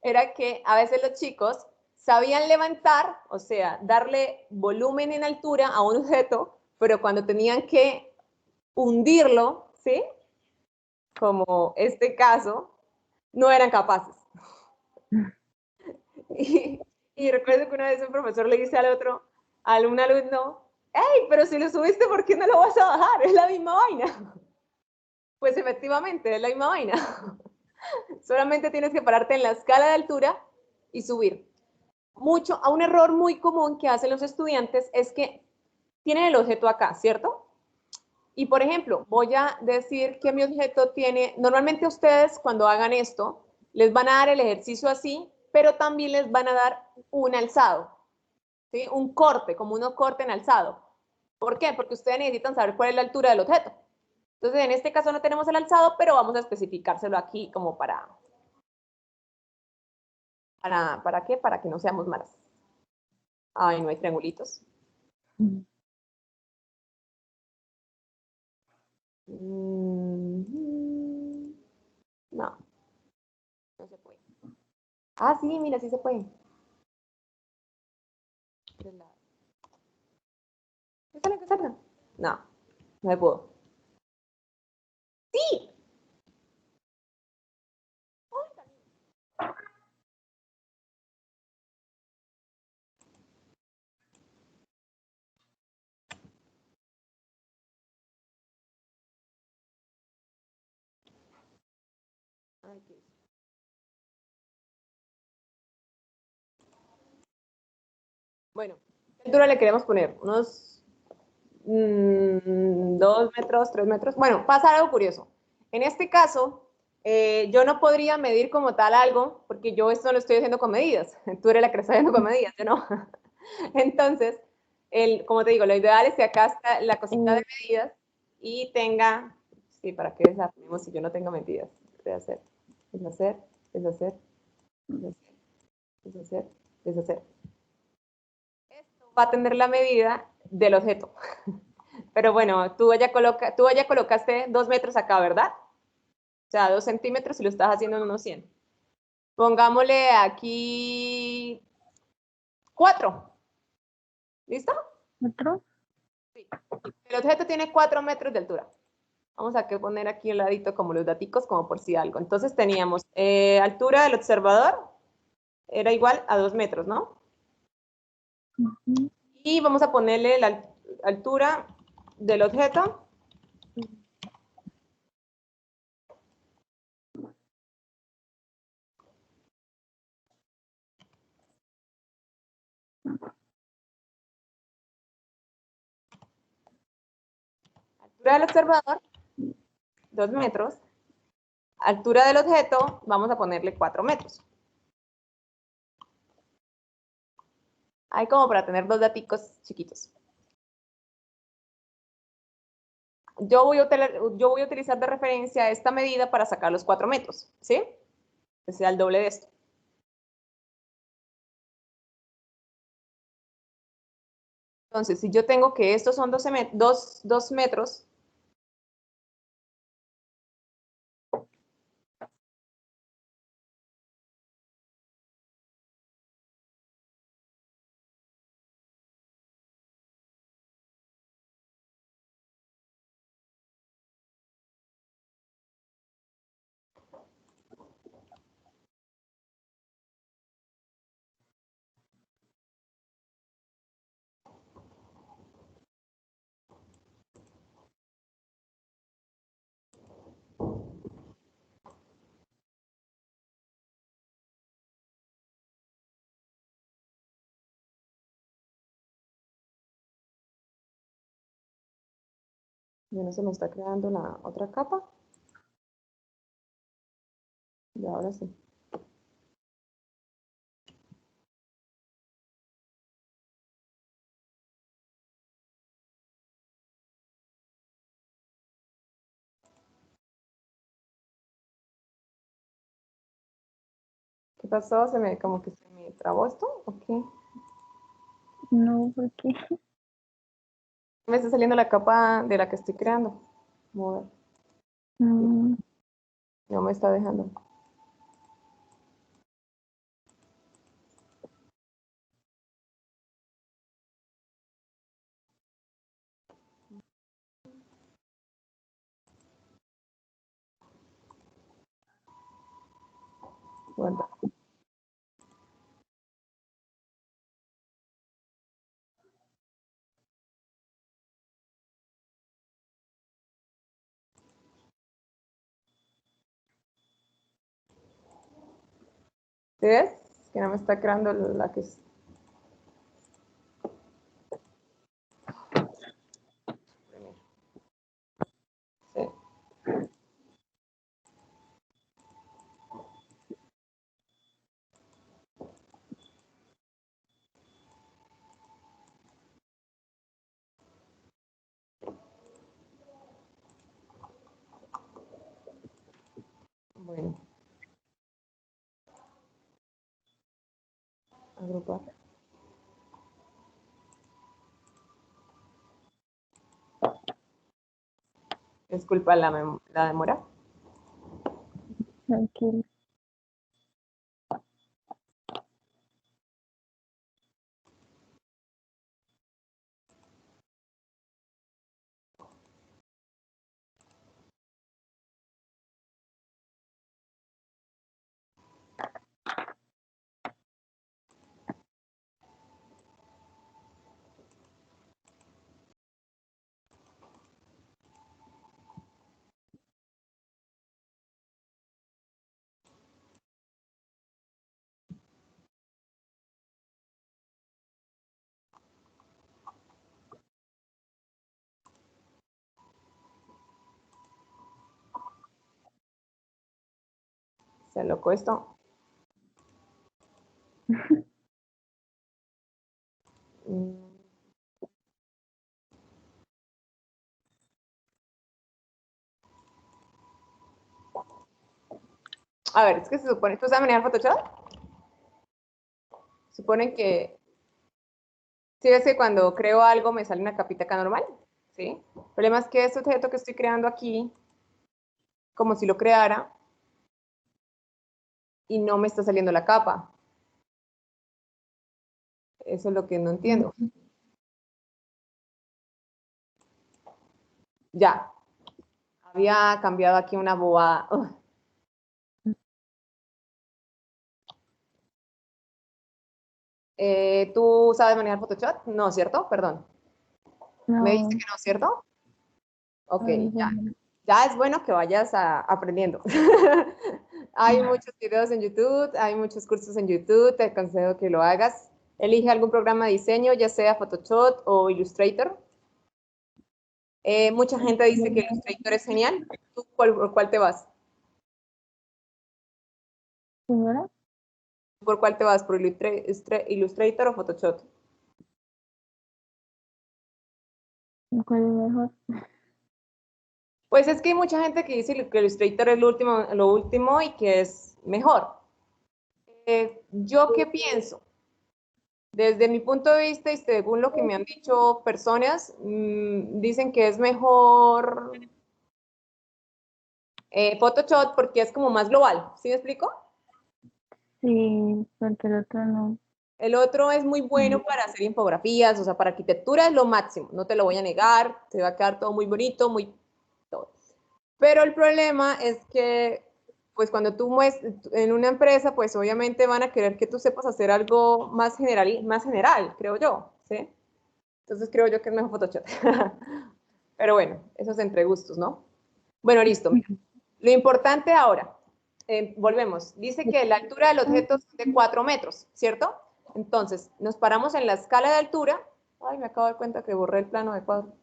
A: era que a veces los chicos sabían levantar, o sea, darle volumen en altura a un objeto, pero cuando tenían que hundirlo, ¿sí? Como este caso, no eran capaces. Y recuerdo que una vez un profesor le dice al otro, a un alumno, hey, pero si lo subiste, ¿por qué no lo vas a bajar? Es la misma vaina. Pues efectivamente, es la misma vaina. Solamente tienes que pararte en la escala de altura y subir. A un error muy común que hacen los estudiantes es que tienen el objeto acá, ¿cierto? Y por ejemplo, voy a decir que mi objeto tiene, normalmente ustedes cuando hagan esto, les van a dar el ejercicio así, pero también les van a dar un alzado, ¿sí? Un corte, como uno corte en alzado. ¿Por qué? Porque ustedes necesitan saber cuál es la altura del objeto. Entonces, en este caso no tenemos el alzado, pero vamos a especificárselo aquí como ¿para qué? Para que no seamos malas. Ay, no hay triangulitos. No, no se puede. Ah, sí, mira, sí se puede. ¿Qué tal? ¿Qué tal? No, no se pudo. Sí. Bueno, ¿qué altura le queremos poner? Unos 2 metros, 3 metros. Bueno, pasa algo curioso. En este caso, yo no podría medir como tal algo, porque yo esto lo estoy haciendo con medidas. Tú eres la que lo está haciendo con medidas, yo no. Entonces, como te digo, lo ideal es que acá está la cosita de medidas y tenga, sí, ¿para qué desarmemos si yo no tengo medidas? Deshacer, deshacer, deshacer, deshacer, deshacer, deshacer. Esto va a tener la medida del objeto. Pero bueno, tú ya colocaste 2 metros acá, ¿verdad? O sea, 2 centímetros y lo estás haciendo en unos 100. Pongámosle aquí 4. ¿Listo?
B: ¿Otro?
A: Sí. El objeto tiene 4 metros de altura. Vamos a poner aquí un ladito como los daticos, como por si algo. Entonces teníamos altura del observador, era igual a 2 metros, ¿no? Y vamos a ponerle la altura del objeto. Altura del observador, 2 metros. Altura del objeto, vamos a ponerle 4 metros. Hay como para tener dos daticos chiquitos. Yo voy a utilizar de referencia esta medida para sacar los 4 metros, ¿sí? Que sea el doble de esto. Entonces, si yo tengo que estos son 2 metros, ya no se me está creando la otra capa. Y ahora sí. ¿Qué pasó? Como que se me trabó esto, ¿o qué?
B: No, porque
A: Me está saliendo la capa de la que estoy creando. Mover.
B: mm,
A: No me está dejando. Guarda. ¿Sí ves? Es que no me está creando la que es. Sí. Bueno, agrupar. Disculpa la demora.
B: tranquilo.
A: Se loco esto. Mm. A ver, es que se supone, ¿tú sabes manejar Photoshop? Supone que, si ves que cuando creo algo me sale una capita acá normal, ¿sí? El problema es que este objeto que estoy creando aquí, como si lo creara, y no me está saliendo la capa. Eso es lo que no entiendo. Ya, había cambiado aquí una bobada. ¿Tú sabes manejar Photoshop? No, ¿cierto? Perdón. Me dijiste
B: No,
A: que no, ¿cierto? Ok,
B: ay,
A: ya.
B: bueno.
A: Ya es bueno que vayas aprendiendo. Hay muchos videos en YouTube, hay muchos cursos en YouTube, te aconsejo que lo hagas. Elige algún programa de diseño, ya sea Photoshop o Illustrator. Mucha gente dice que Illustrator es genial. ¿Tú por cuál te vas?
B: Señora,
A: ¿Por cuál te vas? ¿Por Illustrator o Photoshop?
B: ¿cuál es mejor?
A: Pues es que hay mucha gente que dice que Illustrator es lo último y que es mejor. ¿Yo qué pienso? Desde mi punto de vista y según lo que me han dicho personas, dicen que es mejor Photoshop porque es como más global. ¿Sí me explico?
B: Sí, porque el otro no.
A: El otro es muy bueno para hacer infografías, o sea, para arquitectura es lo máximo, no te lo voy a negar, te va a quedar todo muy bonito, muy todo. Pero el problema es que, pues cuando tú muestres en una empresa, pues obviamente van a querer que tú sepas hacer algo más general, creo yo, ¿sí? Entonces creo yo que es mejor Photoshop. Pero bueno, eso es entre gustos, ¿no? Bueno, listo. Mira. Lo importante ahora, volvemos, dice que la altura del objeto es de 4 metros, ¿cierto? Entonces, nos paramos en la escala de altura. Ay, me acabo de dar cuenta que borré el plano de cuadro.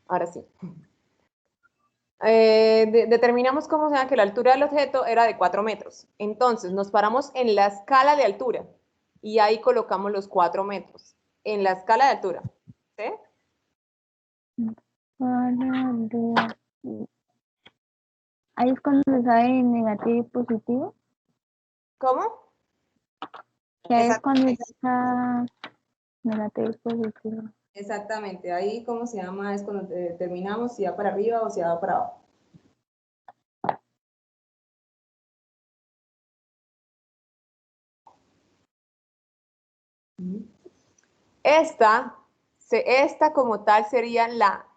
A: Ahora sí. Determinamos cómo sea que la altura del objeto era de 4 metros. Entonces nos paramos en la escala de altura y ahí colocamos los 4 metros en la escala de altura. ¿Sí?
B: Ahí es cuando se sabe negativo y positivo.
A: ¿Cómo?
B: Que ahí es cuando se
A: Exactamente.
B: saca negativo y positivo.
A: Exactamente. Ahí, ¿cómo se llama? Es cuando determinamos si va para arriba o si va para abajo. Esta como tal sería la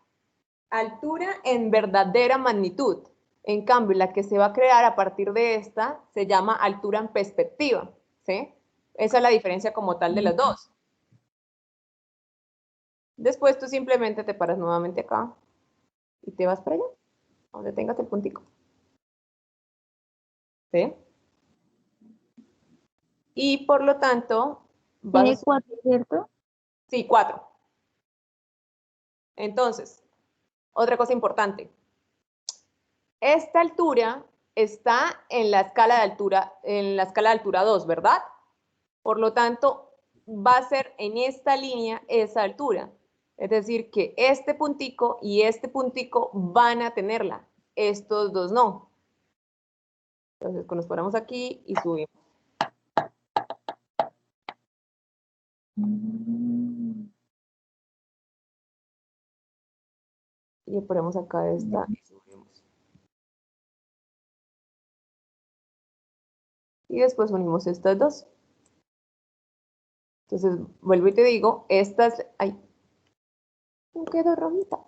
A: altura en verdadera magnitud. En cambio, la que se va a crear a partir de esta se llama altura en perspectiva. ¿Sí? Esa es la diferencia como tal de las dos. Después tú simplemente te paras nuevamente acá y te vas para allá, donde tengas el puntico. ¿Sí? Y por lo tanto,
B: Tiene
A: vas a...
B: 4, ¿cierto?
A: Sí, 4. Entonces, otra cosa importante. Esta altura está en la escala de altura 2, ¿verdad? Por lo tanto, va a ser en esta línea esa altura. Es decir, que este puntico y este puntico van a tenerla. Estos dos no. Entonces, nos paramos aquí y subimos. Y ponemos acá esta y subimos. Y después unimos estas dos. Entonces, vuelvo y te digo, estas... ¡Ay! Me quedó rojita.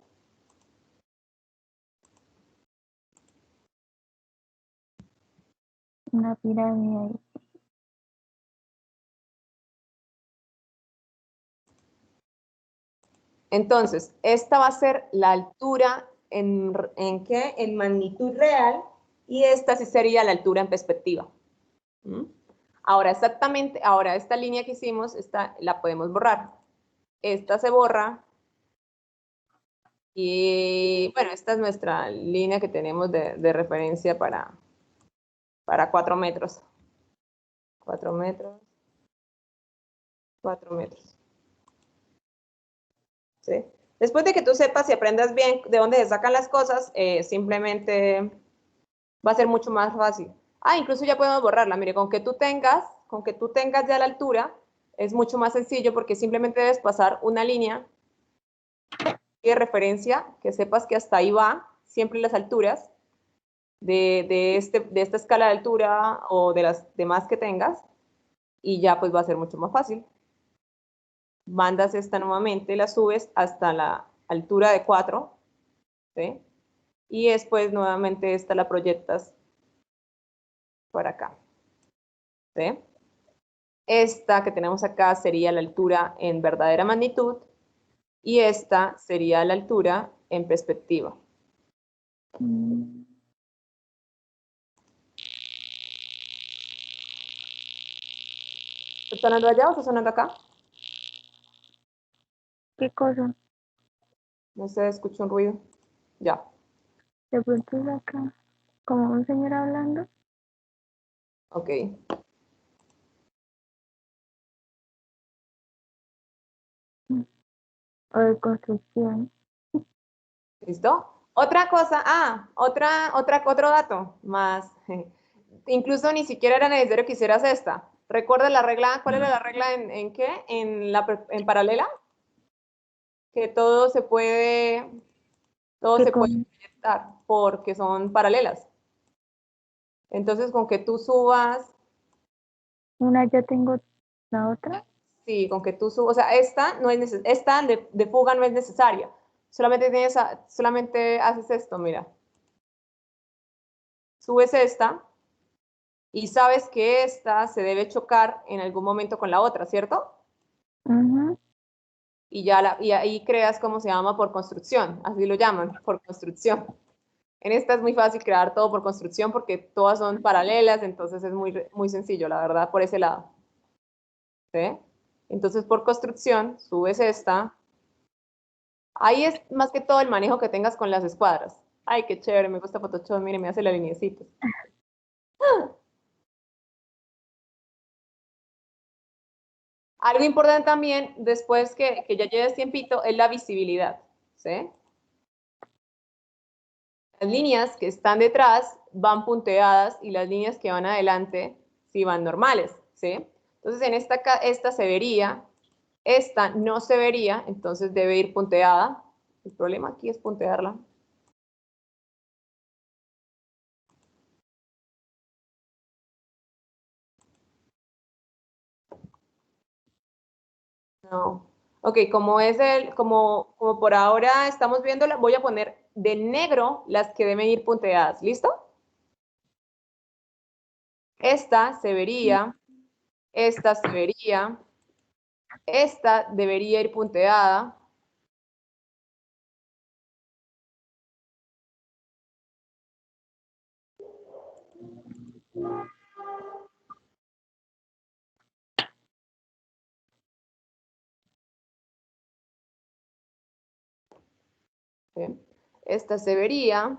B: Una pirámide ahí.
A: Entonces, esta va a ser la altura ¿en qué? En magnitud real y esta sí sería la altura en perspectiva. ¿Mm? Ahora, exactamente, ahora esta línea que hicimos, esta la podemos borrar. Esta se borra y bueno, esta es nuestra línea que tenemos de referencia para 4 metros. 4 metros. 4 metros. ¿Sí? Después de que tú sepas y aprendas bien de dónde se sacan las cosas, simplemente va a ser mucho más fácil. Ah, incluso ya podemos borrarla. Mire, con que tú tengas ya la altura, es mucho más sencillo porque simplemente debes pasar una línea de referencia, que sepas que hasta ahí va siempre las alturas de esta escala de altura o de las demás que tengas, y ya pues va a ser mucho más fácil. Mandas esta nuevamente, la subes hasta la altura de 4, ¿sí? Y después nuevamente esta la proyectas por acá, ¿sí? Esta que tenemos acá sería la altura en verdadera magnitud y esta sería la altura en perspectiva. ¿Está sonando allá o está sonando acá?
B: ¿Qué cosa?
A: No se escucha un ruido. Ya.
B: De pronto es acá. Como un señor hablando.
A: Ok.
B: O de construcción.
A: ¿Listo? Otra cosa, otro dato más. Incluso ni siquiera era necesario que hicieras esta. ¿Recuerdas la regla? ¿Cuál era la regla en qué? En paralela. Que todo
B: ¿Qué
A: se puede
B: cosa?
A: proyectar porque son paralelas. Entonces, con que tú subas,
B: Una ya tengo la otra.
A: sí, con que tú subas, o sea, esta de fuga no es necesaria. Solamente haces esto, mira. Subes esta y sabes que esta se debe chocar en algún momento con la otra, ¿cierto? Y ahí creas cómo se llama por construcción, así lo llaman, por construcción. En esta es muy fácil crear todo por construcción porque todas son paralelas, entonces es muy sencillo, la verdad, por ese lado. ¿Sí? Entonces, por construcción, subes esta. Ahí es más que todo el manejo que tengas con las escuadras. Ay, qué chévere, me gusta Photoshop, mire, me hace la lineecita. Algo importante también, después que ya lleves tiempito, es la visibilidad. ¿Sí? Las líneas que están detrás van punteadas y las líneas que van adelante sí van normales. ¿Sí? Entonces, en esta se vería, esta no se vería, entonces debe ir punteada. El problema aquí es puntearla. No. Ok, como por ahora estamos viéndola, voy a poner de negro las que deben ir punteadas. ¿Listo? Esta se vería, esta se vería, esta debería ir punteada. ¿Sí? Esta se vería,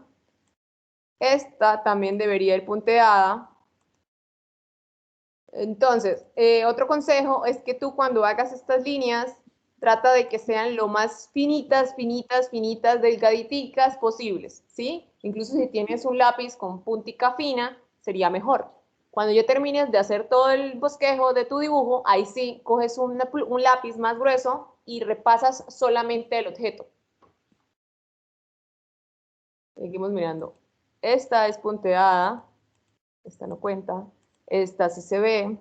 A: esta también debería ir punteada. Entonces, otro consejo es que tú cuando hagas estas líneas, trata de que sean lo más finitas, finitas, finitas, delgaditicas posibles, ¿sí? Incluso si tienes un lápiz con puntica fina, sería mejor. Cuando ya termines de hacer todo el bosquejo de tu dibujo, ahí sí, coges un lápiz más grueso y repasas solamente el objeto. Seguimos mirando. Esta es punteada, esta no cuenta, esta sí se ve.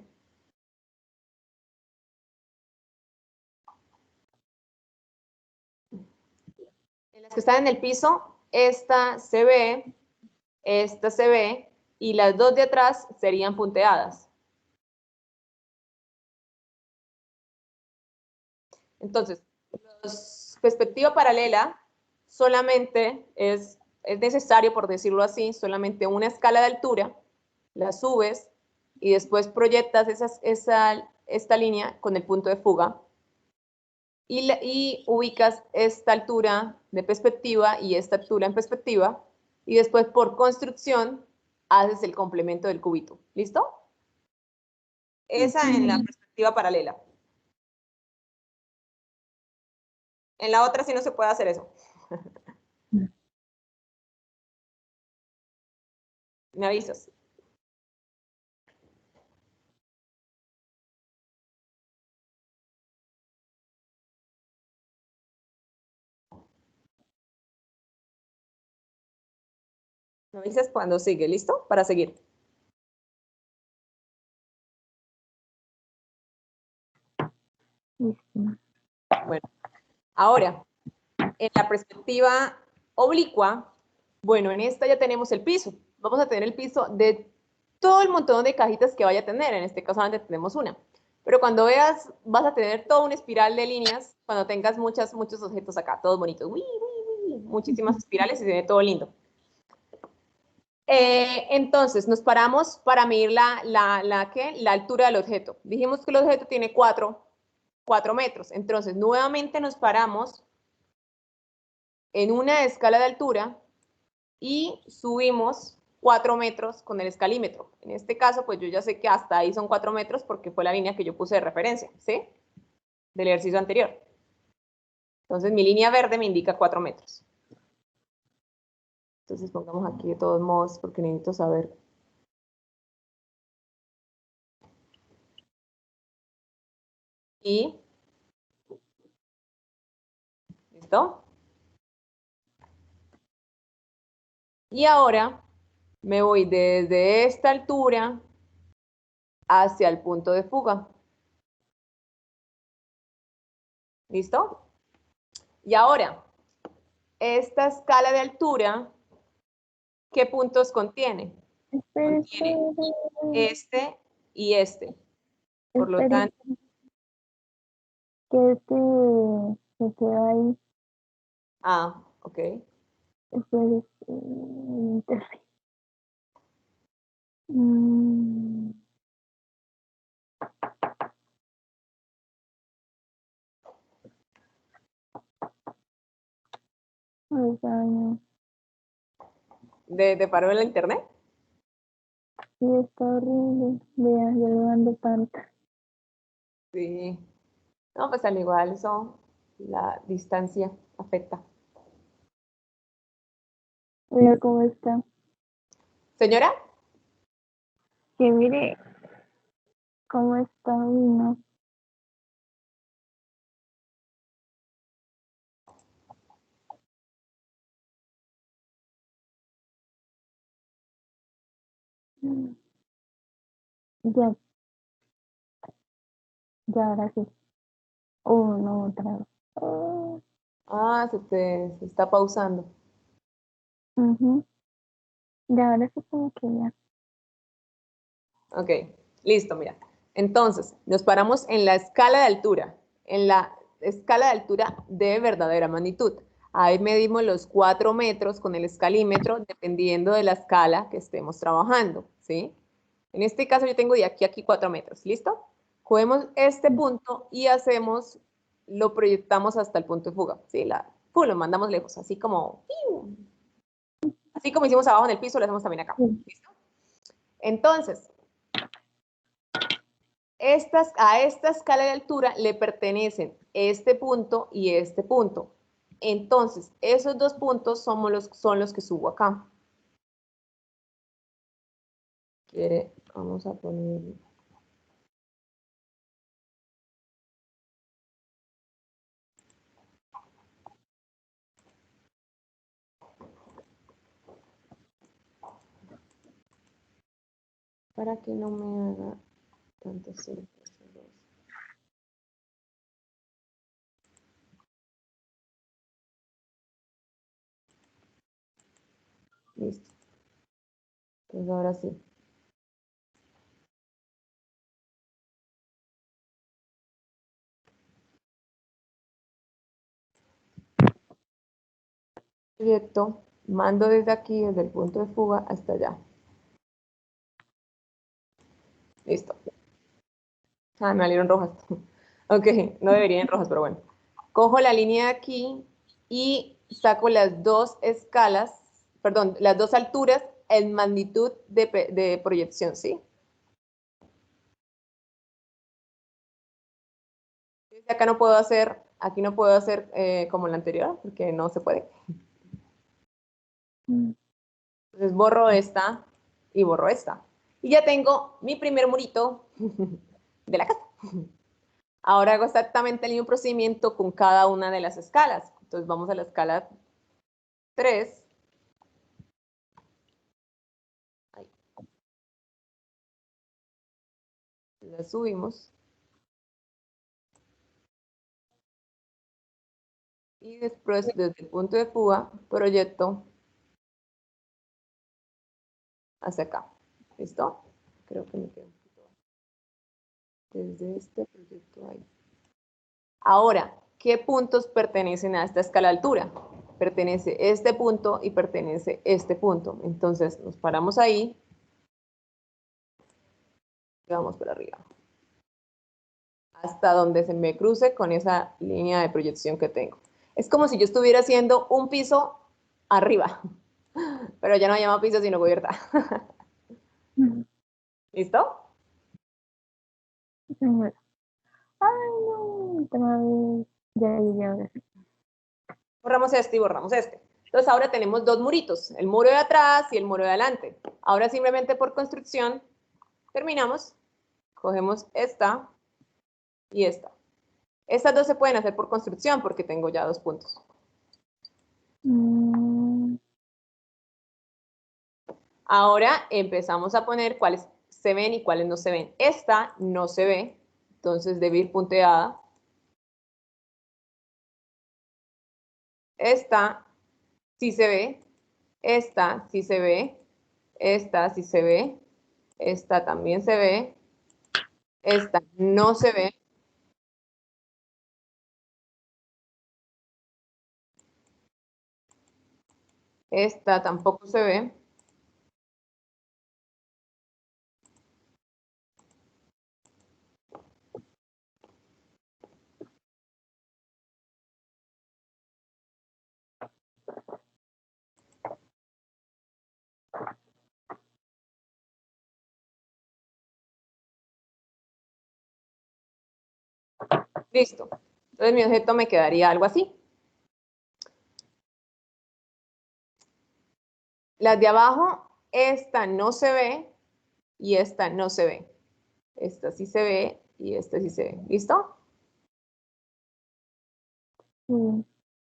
A: En las que están en el piso, esta se ve, y las dos de atrás serían punteadas. Entonces, perspectiva paralela solamente es necesario, por decirlo así, solamente una escala de altura, la subes y después proyectas esta línea con el punto de fuga y ubicas esta altura de perspectiva y esta altura en perspectiva y después por construcción haces el complemento del cubito. ¿Listo? Esa en la perspectiva paralela. En la otra sí no se puede hacer eso. Me avisas. Me avisas cuando sigue. ¿Listo? Para seguir. Bueno, ahora, en la perspectiva oblicua, bueno, en esta ya tenemos el piso. Vamos a tener el piso de todo el montón de cajitas que vaya a tener. En este caso solamente tenemos una. Pero cuando veas, vas a tener toda una espiral de líneas cuando tengas muchos objetos acá, todos bonitos. Muchísimas espirales y se ve todo lindo. Entonces, nos paramos para medir la altura del objeto. Dijimos que el objeto tiene 4 metros. Entonces, nuevamente nos paramos en una escala de altura y subimos 4 metros con el escalímetro. En este caso, pues yo ya sé que hasta ahí son 4 metros porque fue la línea que yo puse de referencia, ¿sí? Del ejercicio anterior. Entonces, mi línea verde me indica 4 metros. Entonces, pongamos aquí de todos modos porque necesito saber. Y, ¿listo? Y ahora me voy desde esta altura hacia el punto de fuga. ¿Listo? Y ahora, esta escala de altura, ¿qué puntos contiene? Contiene este y este. Por lo
B: Espere,
A: tanto,
B: que se queda ahí.
A: ok.
B: Pues, mm, o sea, no,
A: ¿De paro en la internet?
B: sí está horrible. Vea, yo le dando tanta.
A: Sí. No, pues al igual eso, la distancia afecta.
B: Vea cómo está.
A: Señora,
B: Que mire cómo está, y no. Ya, ya, ahora sí. Oh, no, otra vez. Oh,
A: se está pausando.
B: ujú. Ya, ahora sí como que ya.
A: Ok, listo, mira. Entonces, nos paramos en la escala de altura, en la escala de altura de verdadera magnitud. Ahí medimos los 4 metros con el escalímetro, dependiendo de la escala que estemos trabajando, ¿sí? En este caso yo tengo de aquí a aquí 4 metros, ¿listo? Cogemos este punto y lo proyectamos hasta el punto de fuga, ¿sí? Lo mandamos lejos, así como hicimos abajo en el piso, lo hacemos también acá,
B: Sí.
A: ¿listo? Entonces, a esta escala de altura le pertenecen este punto y este punto. Entonces, esos dos puntos son los que subo acá. Vamos a poner... Para que no me haga tanto círculos. Listo. Pues ahora sí. Proyecto, mando desde aquí, desde el punto de fuga hasta allá. Listo. Me salieron rojas. Ok, no deberían ir rojas, pero bueno. Cojo la línea de aquí y saco las dos escalas, perdón, las dos alturas en magnitud de proyección, ¿sí? Acá no puedo hacer, aquí no puedo hacer como la anterior, porque no se puede.
B: Mm.
A: Entonces borro esta y borro esta. Y ya tengo mi primer murito de la casa. Ahora hago exactamente el mismo procedimiento con cada una de las escalas. Entonces vamos a la escala 3. Ahí. La subimos. Y después, desde el punto de fuga, proyecto hacia acá. ¿Listo? Creo que me quedo un poquito. Desde este proyecto ahí. Ahora, ¿qué puntos pertenecen a esta escala de altura? Pertenece este punto y pertenece este punto. Entonces, nos paramos ahí y vamos por arriba. Hasta donde se me cruce con esa línea de proyección que tengo. Es como si yo estuviera haciendo un piso arriba, pero ya no llama piso sino cubierta. ¿Listo?
B: Señora. Ay, no, otra vez. Ya llegué ahora sí.
A: Borramos este y borramos este. Entonces ahora tenemos dos muritos, el muro de atrás y el muro de adelante. Ahora simplemente por construcción terminamos, cogemos esta y esta. Estas dos se pueden hacer por construcción porque tengo ya dos puntos.
B: Mm,
A: Ahora empezamos a poner cuáles se ven y cuáles no se ven. Esta no se ve, entonces debe ir punteada. Esta sí se ve, esta sí se ve, esta sí se ve, esta también se ve, esta no se ve. Esta tampoco se ve. Listo. Entonces mi objeto me quedaría algo así. Las de abajo, esta no se ve y esta no se ve. Esta sí se ve y esta sí se ve. ¿Listo?
B: Sí.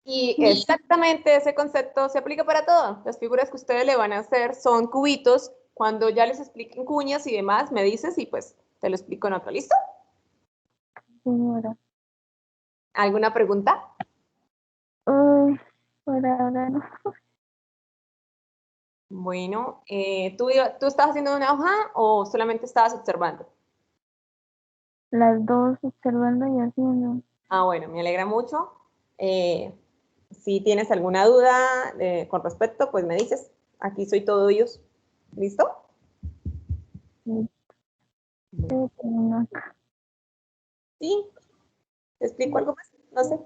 A: Y exactamente ese concepto se aplica para todo. Las figuras que ustedes le van a hacer son cubitos. Cuando ya les expliquen cuñas y demás, me dices y pues te lo explico en otro. ¿Listo?
B: Señora.
A: ¿Alguna pregunta?
B: Uy, por ahora no.
A: Bueno, ¿tú estabas haciendo una hoja o solamente estabas observando?
B: Las dos observando y haciendo.
A: Ah, bueno, me alegra mucho. Si tienes alguna duda con respecto, pues me dices. Aquí soy todo ellos. ¿Listo?
B: Sí,
A: Bueno.
B: creo que no.
A: Sí, ¿te explico algo más? No sé.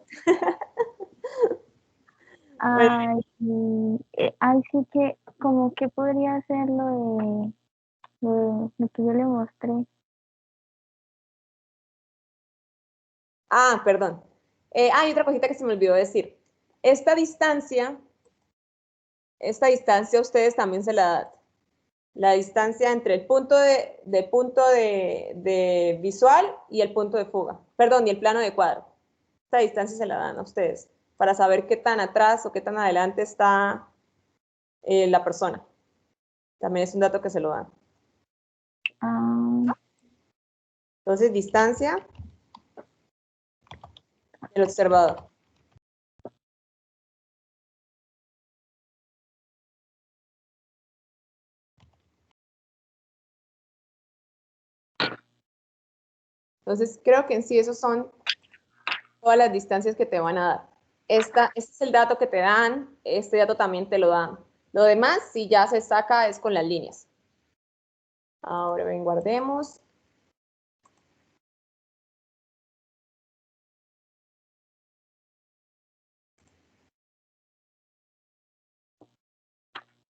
A: Bueno,
B: Ay, ay, sí que, como que podría ser lo que yo le mostré.
A: perdón. Hay otra cosita que se me olvidó decir. Esta distancia ustedes también se la dan. La distancia entre el punto de visual y el punto de fuga. Perdón, y el plano de cuadro. Esta distancia se la dan a ustedes para saber qué tan atrás o qué tan adelante está la persona. También es un dato que se lo dan.
B: Ah,
A: Entonces, distancia del observador. Entonces, creo que en sí esos son todas las distancias que te van a dar. Este es el dato que te dan, este dato también te lo dan. Lo demás, si ya se saca, es con las líneas. Ahora ven, guardemos.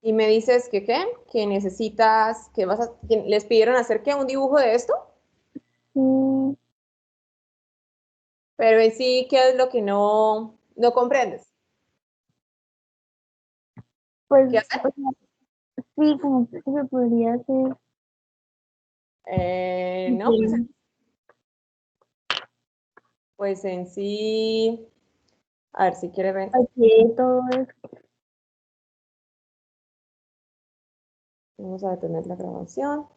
A: Y me dices que qué, que necesitas, que les pidieron hacer qué, un dibujo de esto,
B: sí,
A: pero en sí, ¿qué es lo que no comprendes?
B: pues,
A: ¿Qué hacer?
B: o sea, sí, como que se podría hacer.
A: No,
B: Sí,
A: pues en sí, a ver si quiere ver.
B: aquí todo eso.
A: Vamos a detener la grabación.